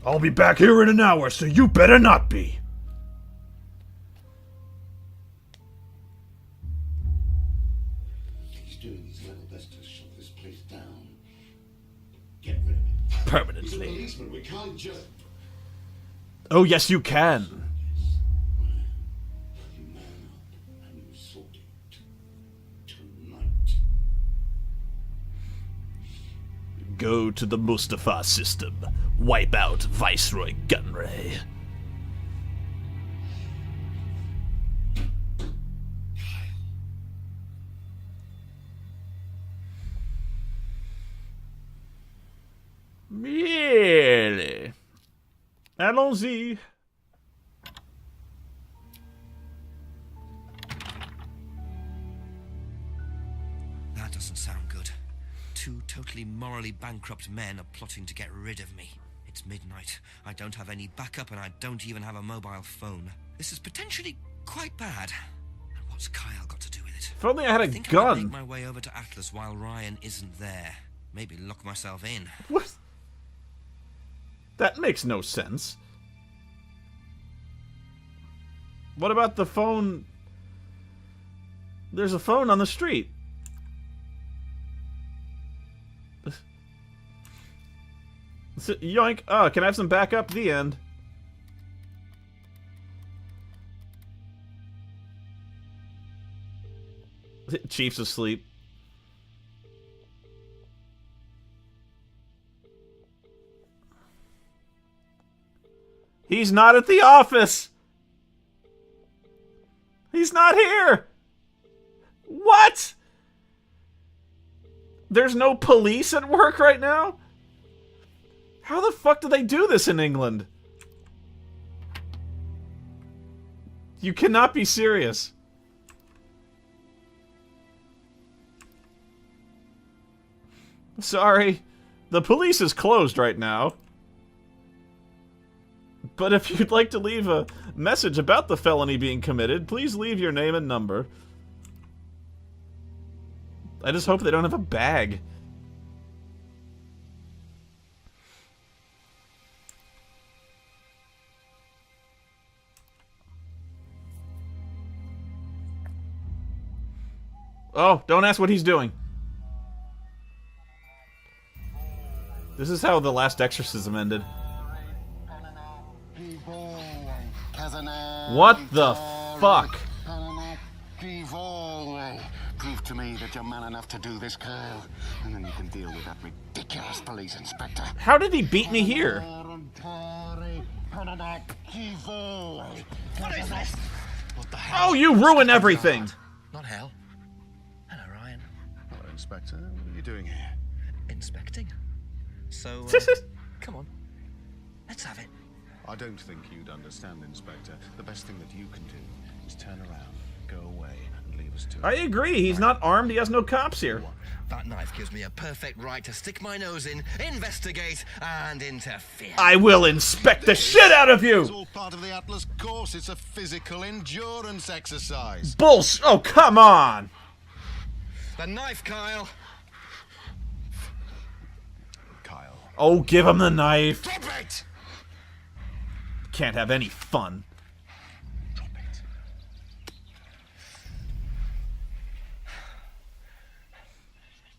I'll be back here in an hour, so you better not be. He's doing his level best to shut this place down. Get rid of him. Permanently. He's a policeman. We can't just... Oh, yes, you can. You man up and you sort it. Tonight. Go to the Mustafa system. Wipe out Viceroy Gunray. Really? Allons-y. That doesn't sound good. Two totally morally bankrupt men are plotting to get rid of me. It's midnight. I don't have any backup and I don't even have a mobile phone. This is potentially quite bad. And what's Kyle got to do with it? If only I had a I think I gun. might make my way over to Atlas while Ryan isn't there. Maybe lock myself in. What? That makes no sense. What about the phone? There's a phone on the street. Yoink. Oh, can I have some backup? The end. Chief's asleep. He's not at the office. He's not here. What? There's no police at work right now? How the fuck do they do this in England? You cannot be serious. Sorry. The police is closed right now. But if you'd like to leave a message about the felony being committed, please leave your name and number. I just hope they don't have a bag. Oh, don't ask what he's doing. This is how the last exorcism ended. What the fuck? Prove to me that you're man enough to do this, Kyle, and then you can deal with that ridiculous police inspector. How did he beat me here? What is this? What the hell? Oh, you ruin everything! Not hell. Hello, Ryan. Hello, Inspector. What are you doing here? Inspecting. So, come on. Let's have it. I don't think you'd understand, Inspector. The best thing that you can do is turn around, go away, and leave us to it. I agree. He's not armed. He has no cops here. That knife gives me a perfect right to stick my nose in, investigate, and interfere. I will inspect the shit out of you! It's all part of the Atlas course. It's a physical endurance exercise. Bullshit! Oh, come on! The knife, Kyle. Kyle. Oh, give him the knife. Drop it! Can't have any fun. Drop it.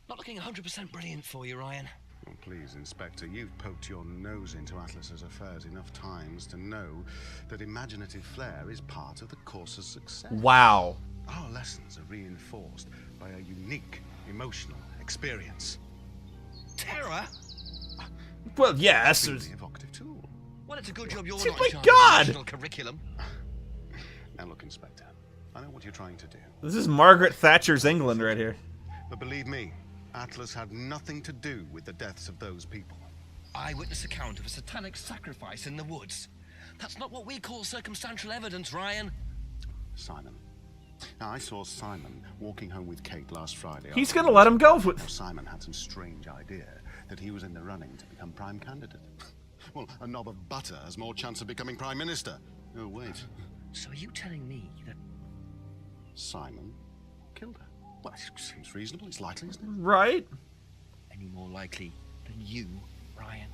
Not looking 100% brilliant for you, Ryan. Oh, please, Inspector, you've poked your nose into Atlas's affairs enough times to know that imaginative flair is part of the course's success. Wow. Our lessons are reinforced by a unique emotional experience. Terror? Well, yes. An evocative tool. Well, it's a good job you're Oh not my in charge God! of the national curriculum. Now look, Inspector, I know what you're trying to do. This is Margaret Thatcher's England right here. But believe me, Atlas had nothing to do with the deaths of those people. Eyewitness account of a satanic sacrifice in the woods. That's not what we call circumstantial evidence, Ryan. Simon. Now, I saw Simon walking home with Kate last Friday. He's gonna let him go. Now, Simon had some strange idea that he was in the running to become prime candidate. Well, a knob of butter has more chance of becoming prime minister. Oh, wait. So are you telling me that Simon killed her? Well, it seems reasonable. It's likely, isn't it? Right? any more likely than you, Ryan?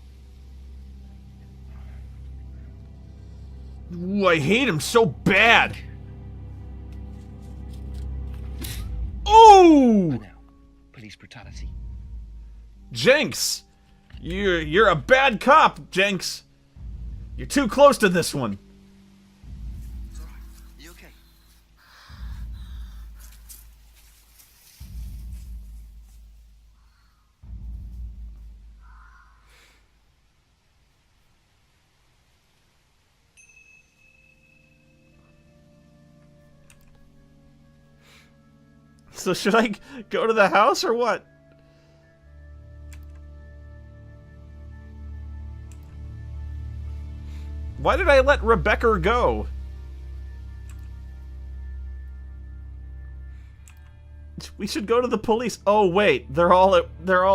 Ooh, I hate him so bad. Ooh! Police brutality. Jenks! You're a bad cop, Jenks. You're too close to this one. It's all right. You okay? So should I go to the house or what? Why did I let Rebecca go? We should go to the police. Oh wait, they're all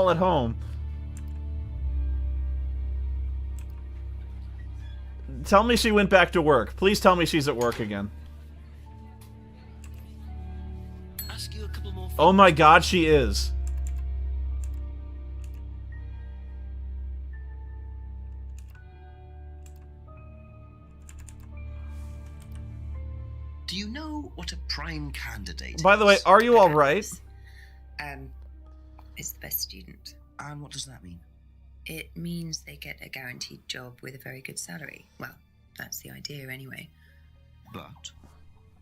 at home. Tell me she went back to work. Please tell me she's at work again. Ask you a couple more. Oh my God, she is. Do you know what a prime candidate By the way, is? are you all right? Is the best student. And what does that mean? It means they get a guaranteed job with a very good salary. Well, that's the idea anyway. But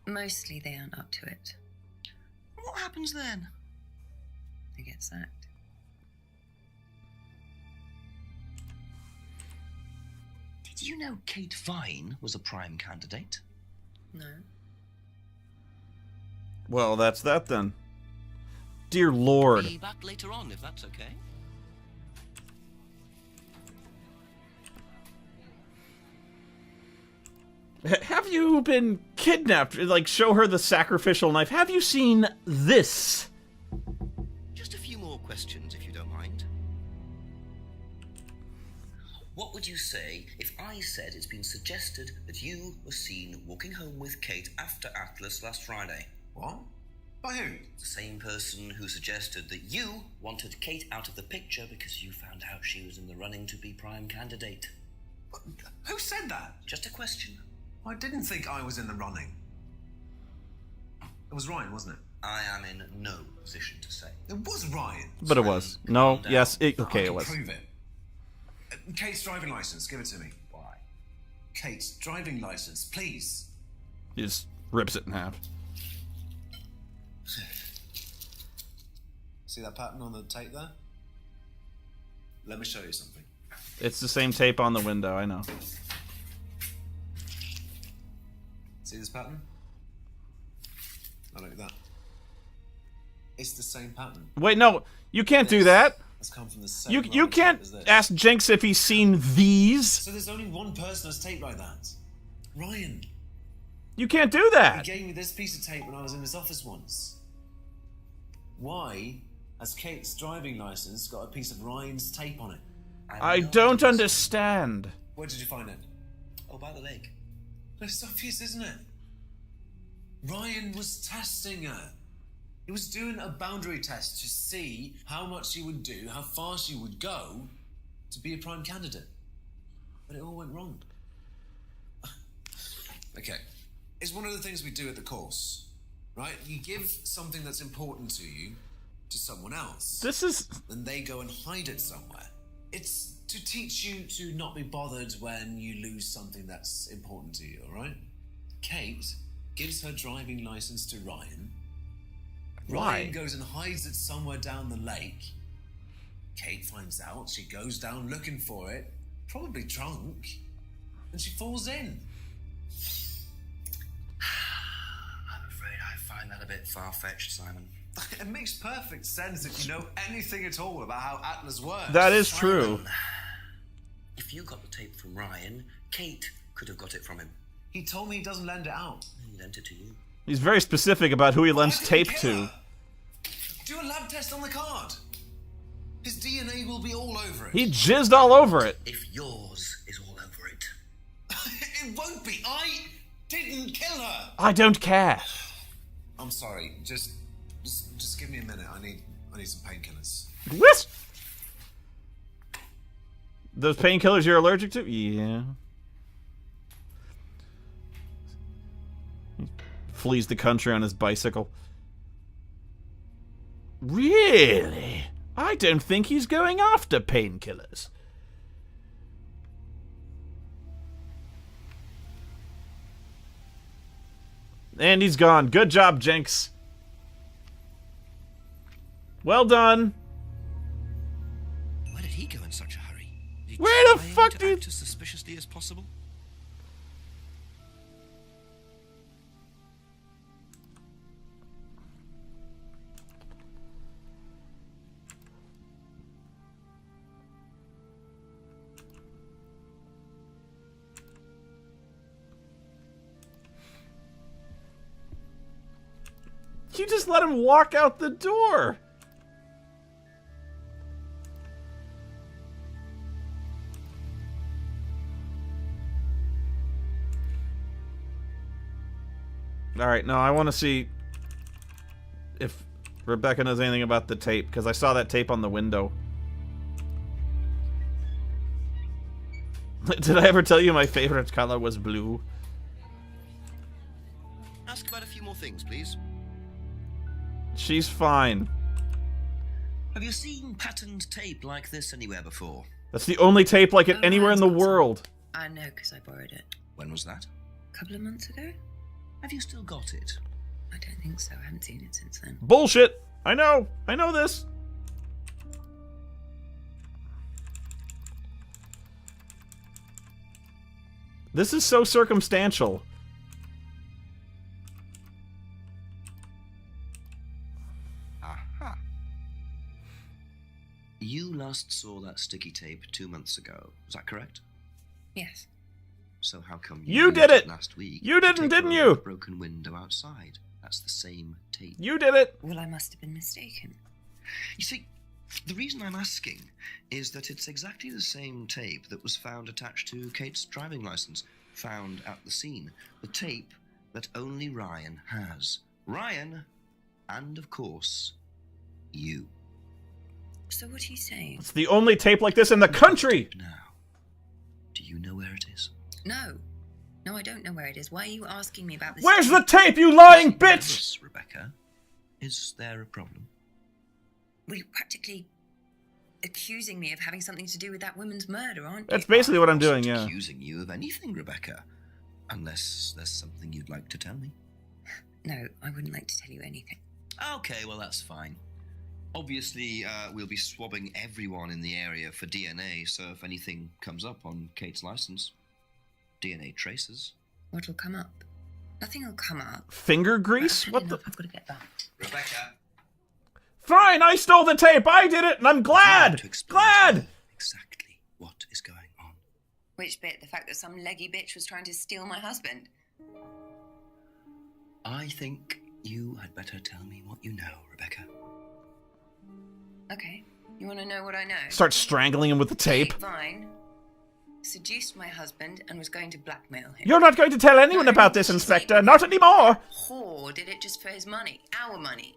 Mostly they aren't up to it. what happens then? They get sacked. Did you know Kate Vine was a prime candidate? No. Well, that's that then. Dear Lord. Be back later on, if that's okay. Have you been kidnapped? Like, show her the sacrificial knife. Have you seen this? Just a few more questions, if you don't mind. what would you say if I said it's been suggested that you were seen walking home with Kate after Atlas last Friday? What? By who? The same person who suggested that you wanted Kate out of the picture because you found out she was in the running to be prime candidate. Who said that? Just a question. I didn't think I was in the running. It was Ryan, wasn't it? I am in no position to say. It was Ryan. But it was. No, yes, I okay, it can was. prove it. Kate's driving license, give it to me. Why? Kate's driving license, please. He just rips it in half. See that pattern on the tape there? Let me show you something. It's the same tape on the window, I know. See this pattern? Now look at that. It's the same pattern. Wait, no, you can't do that. It's come from the same You can't tape as this. ask Jinx if he's seen these. So there's only one person who's tape like that. Ryan. You can't do that. He gave me this piece of tape when I was in his office once. Why has Kate's driving license got a piece of Ryan's tape on it? I don't understand. Where did you find it? Oh, by the lake. It's obvious, isn't it? Ryan was testing her. He was doing a boundary test to see how much she would do, how far she would go to be a prime candidate. But it all went wrong. Okay. It's one of the things we do at the course, right? You give something that's important to you to someone else. This is... Then they go and hide it somewhere. It's to teach you to not be bothered when you lose something that's important to you, alright? Kate gives her driving license to Ryan. Why? Ryan goes and hides it somewhere down the lake. Kate finds out, she goes down looking for it, probably drunk, and she falls in. I'm afraid I find that a bit far-fetched, Simon. It makes perfect sense if you know anything at all about how Atlas works. That is true. If you got the tape from Ryan, Kate could have got it from him. He told me he doesn't lend it out. He lent it to you. He's very specific about who he lends tape to. Do a lab test on the card. His DNA will be all over it. He jizzed all over it. If yours is all over it. It won't be. I didn't kill her. I don't care. I'm sorry. Just give me a minute. I need some painkillers. What? Those painkillers you're allergic to? Yeah. He flees the country on his bicycle. Really? I don't think he's going after painkillers. And he's gone. Good job, Jinx. Well done. Where did he go in such a hurry? Did he Where the try fuck to did... act as suspiciously as possible? You just let him walk out the door. Alright, now I want to see if Rebecca knows anything about the tape, because I saw that tape on the window. Did I ever tell you my favorite color was blue? Ask about a few more things, please. She's fine. Have you seen patterned tape like this anywhere before? That's the only tape like it anywhere in the world. I know, because I borrowed it. When was that? A couple of months ago? Have you still got it? I don't think so. I haven't seen it since then. Bullshit! I know this. This is so circumstantial. Aha. You last saw that sticky tape 2 months ago. Is that correct? Yes. So how come you did it last week? You didn't, didn't you? Broken window outside. That's the same tape. You did it. Well, I must have been mistaken. You see, The reason I'm asking is that it's exactly the same tape that was found attached to Kate's driving license, found at the scene. The tape that only Ryan has. Ryan, and of course, you. So what are you saying? It's the only tape like this in the country! Now, do you know where it is? No. No, I don't know where it is. Why are you asking me about this? Where's the tape, you lying bitch? Yes, Rebecca. Is there a problem? Well, you're practically accusing me of having something to do with that woman's murder, aren't you? That's basically what I'm doing, I'm yeah. not accusing you of anything, Rebecca. Unless there's something you'd like to tell me. No, I wouldn't like to tell you anything. Okay, well, that's fine. Obviously, we'll be swabbing everyone in the area for DNA, so if anything comes up on Kate's license, DNA traces. What'll come up? Nothing will come up. Finger grease? What the? I've got to get back. Rebecca. Fine, I stole the tape. I did it, and I'm glad. Glad. Exactly what is going on. Which bit? The fact that some leggy bitch was trying to steal my husband? I think you had better tell me what you know, Rebecca. Okay. You want to know what I know? Start strangling him with the tape. Vine seduced my husband and was going to blackmail him. You're not going to tell anyone about this, Inspector. Not anymore. Whore did it just for his money. Our money.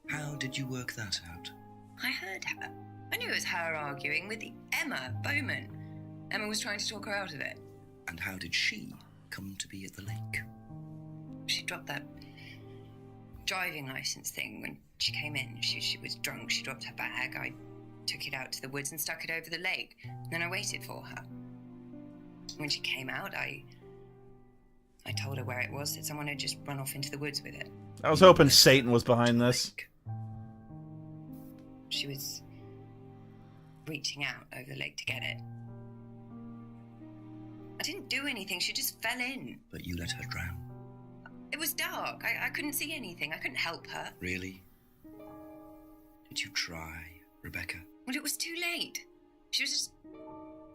How did you work that out? I heard her. I knew it was her arguing with Emma Bowman. Emma was trying to talk her out of it. And how did she come to be at the lake? She dropped that driving license thing when she came in. She was drunk. She dropped her bag. I took it out to the woods and stuck it over the lake. Then I waited for her. When she came out, I told her where it was, that someone had just run off into the woods with it. I was hoping Satan was behind this. She was reaching out over the lake to get it. I didn't do anything. She just fell in. But you let her drown. It was dark. I couldn't see anything. I couldn't help her. Really? Did you try, Rebecca? Well, it was too late. She was just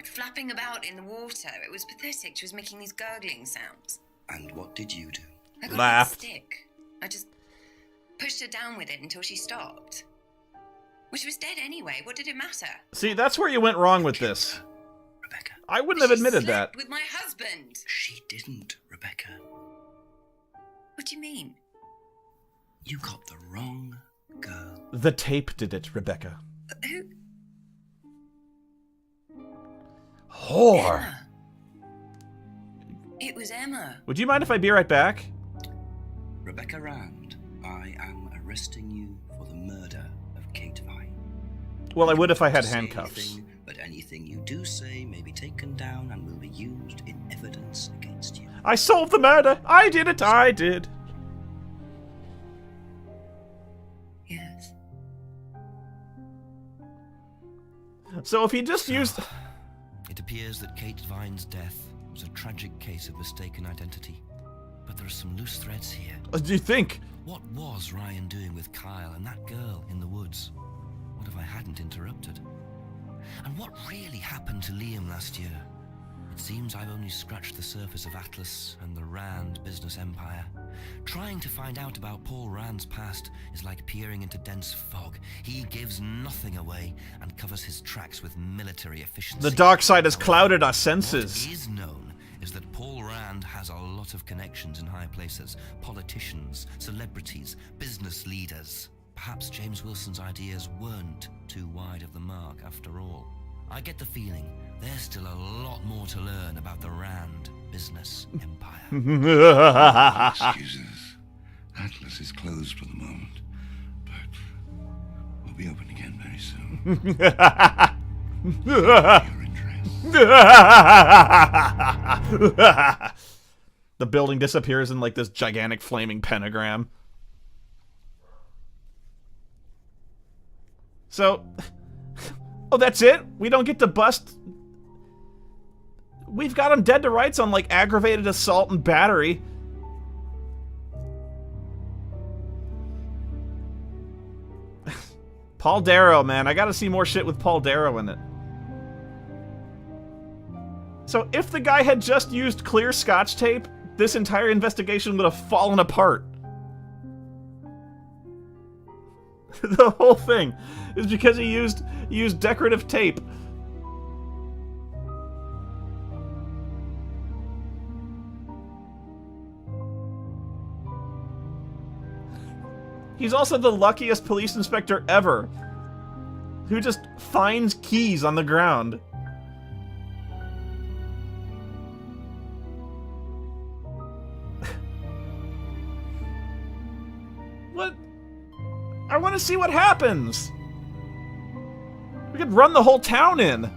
flapping about in the water. It was pathetic. She was making these gurgling sounds. And what did you do? I got Laughed. a stick. I just pushed her down with it until she stopped. Well, she was dead anyway. What did it matter? See, that's where you went wrong with this. Rebecca. I wouldn't have admitted that. With my husband. She didn't, Rebecca. What do you mean? You got the wrong girl. The tape did it, Rebecca. Who? Whore. Emma. It was Emma. Would you mind if I be right back? Rebecca Rand, I am arresting you for the murder of Kate Vine. Well, I would if I had Say handcuffs. anything, but anything you do say may be taken down and will be used in evidence against you. I solved the murder. I did it. I did. Yes. So if he just used... It appears that Kate Vine's death was a tragic case of mistaken identity. But there are some loose threads here. What do you think? What was Ryan doing with Kyle and that girl in the woods? What if I hadn't interrupted? And what really happened to Liam last year? It seems I've only scratched the surface of Atlas and the Rand business empire. Trying to find out about Paul Rand's past is like peering into dense fog. He gives nothing away and covers his tracks with military efficiency. The dark side has clouded our senses. What is known is that Paul Rand has a lot of connections in high places. Politicians, celebrities, business leaders. Perhaps James Wilson's ideas weren't too wide of the mark after all. I get the feeling there's still a lot more to learn about the Rand business empire. Excuses. Atlas is closed for the moment, but we'll be open again very soon. Your interest. The building disappears in like this gigantic flaming pentagram. So, oh, that's it? We don't get to bust? We've got him dead to rights on, like, aggravated assault and battery. Paul Darrow, man. I gotta see more shit with Paul Darrow in it. So, if the guy had just used clear Scotch tape, this entire investigation would have fallen apart. The whole thing is because he used decorative tape. He's also the luckiest police inspector ever, who just finds keys on the ground. What? I want to see what happens. We could run the whole town in.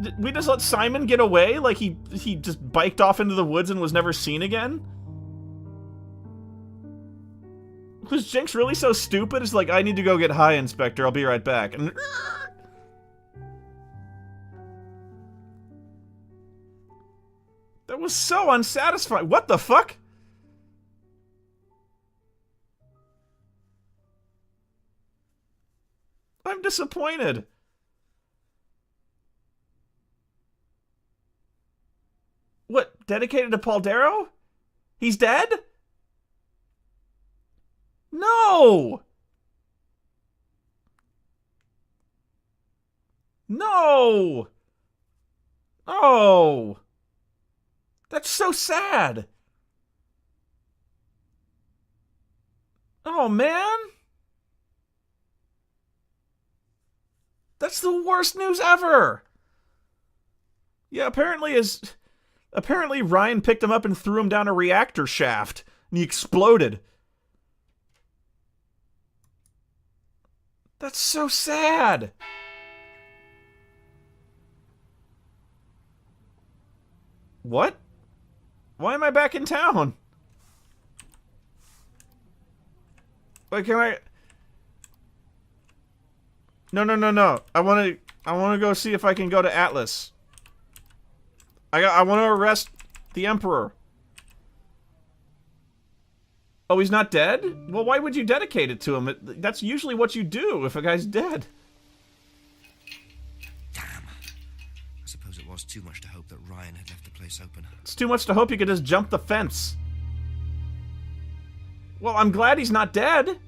Did we just let Simon get away? Like he just biked off into the woods and was never seen again? Was Jinx really so stupid? It's like, I need to go get high, Inspector. I'll be right back. And that was so unsatisfying. What the fuck? I'm disappointed. What, dedicated to Paul Darrow? He's dead? No! No! Oh! That's so sad! Oh, man! That's the worst news ever! Yeah, apparently Ryan picked him up and threw him down a reactor shaft, and he exploded. That's so sad! What? Why am I back in town? Like, can I... No. I want to go see if I can go to Atlas. I want to arrest the Emperor. Oh, he's not dead? Well, why would you dedicate it to him? That's usually what you do if a guy's dead. Damn. I suppose it was too much to hope that Ryan had left the place open. It's too much to hope you could just jump the fence. Well, I'm glad he's not dead.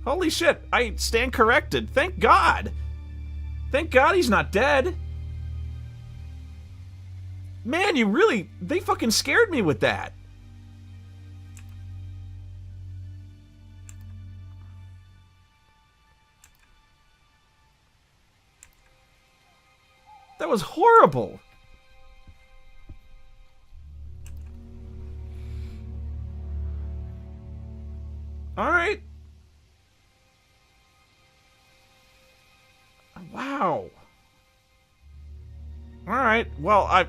Holy shit, I stand corrected. Thank God. Thank God he's not dead. Man, they fucking scared me with that. That was horrible. All right. Wow. All right. Well, I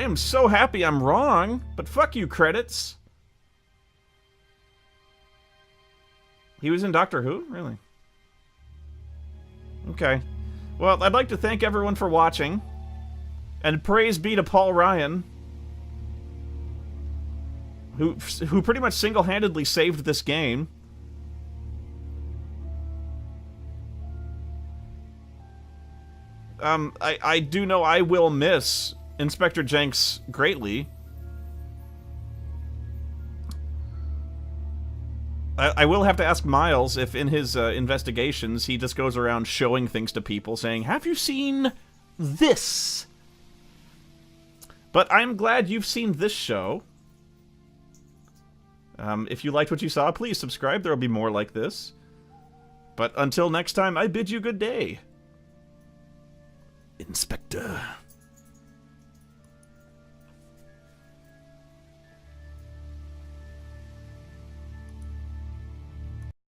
am so happy I'm wrong, but fuck you, credits. He was in Doctor Who? Really? Okay. Well, I'd like to thank everyone for watching, and praise be to Paul Ryan, who pretty much single-handedly saved this game. I do know I will miss Inspector Jenks greatly. I will have to ask Miles if in his investigations he just goes around showing things to people saying, have you seen this? But I'm glad you've seen this show. If you liked what you saw, please subscribe. There will be more like this. But until next time, I bid you good day. Inspector.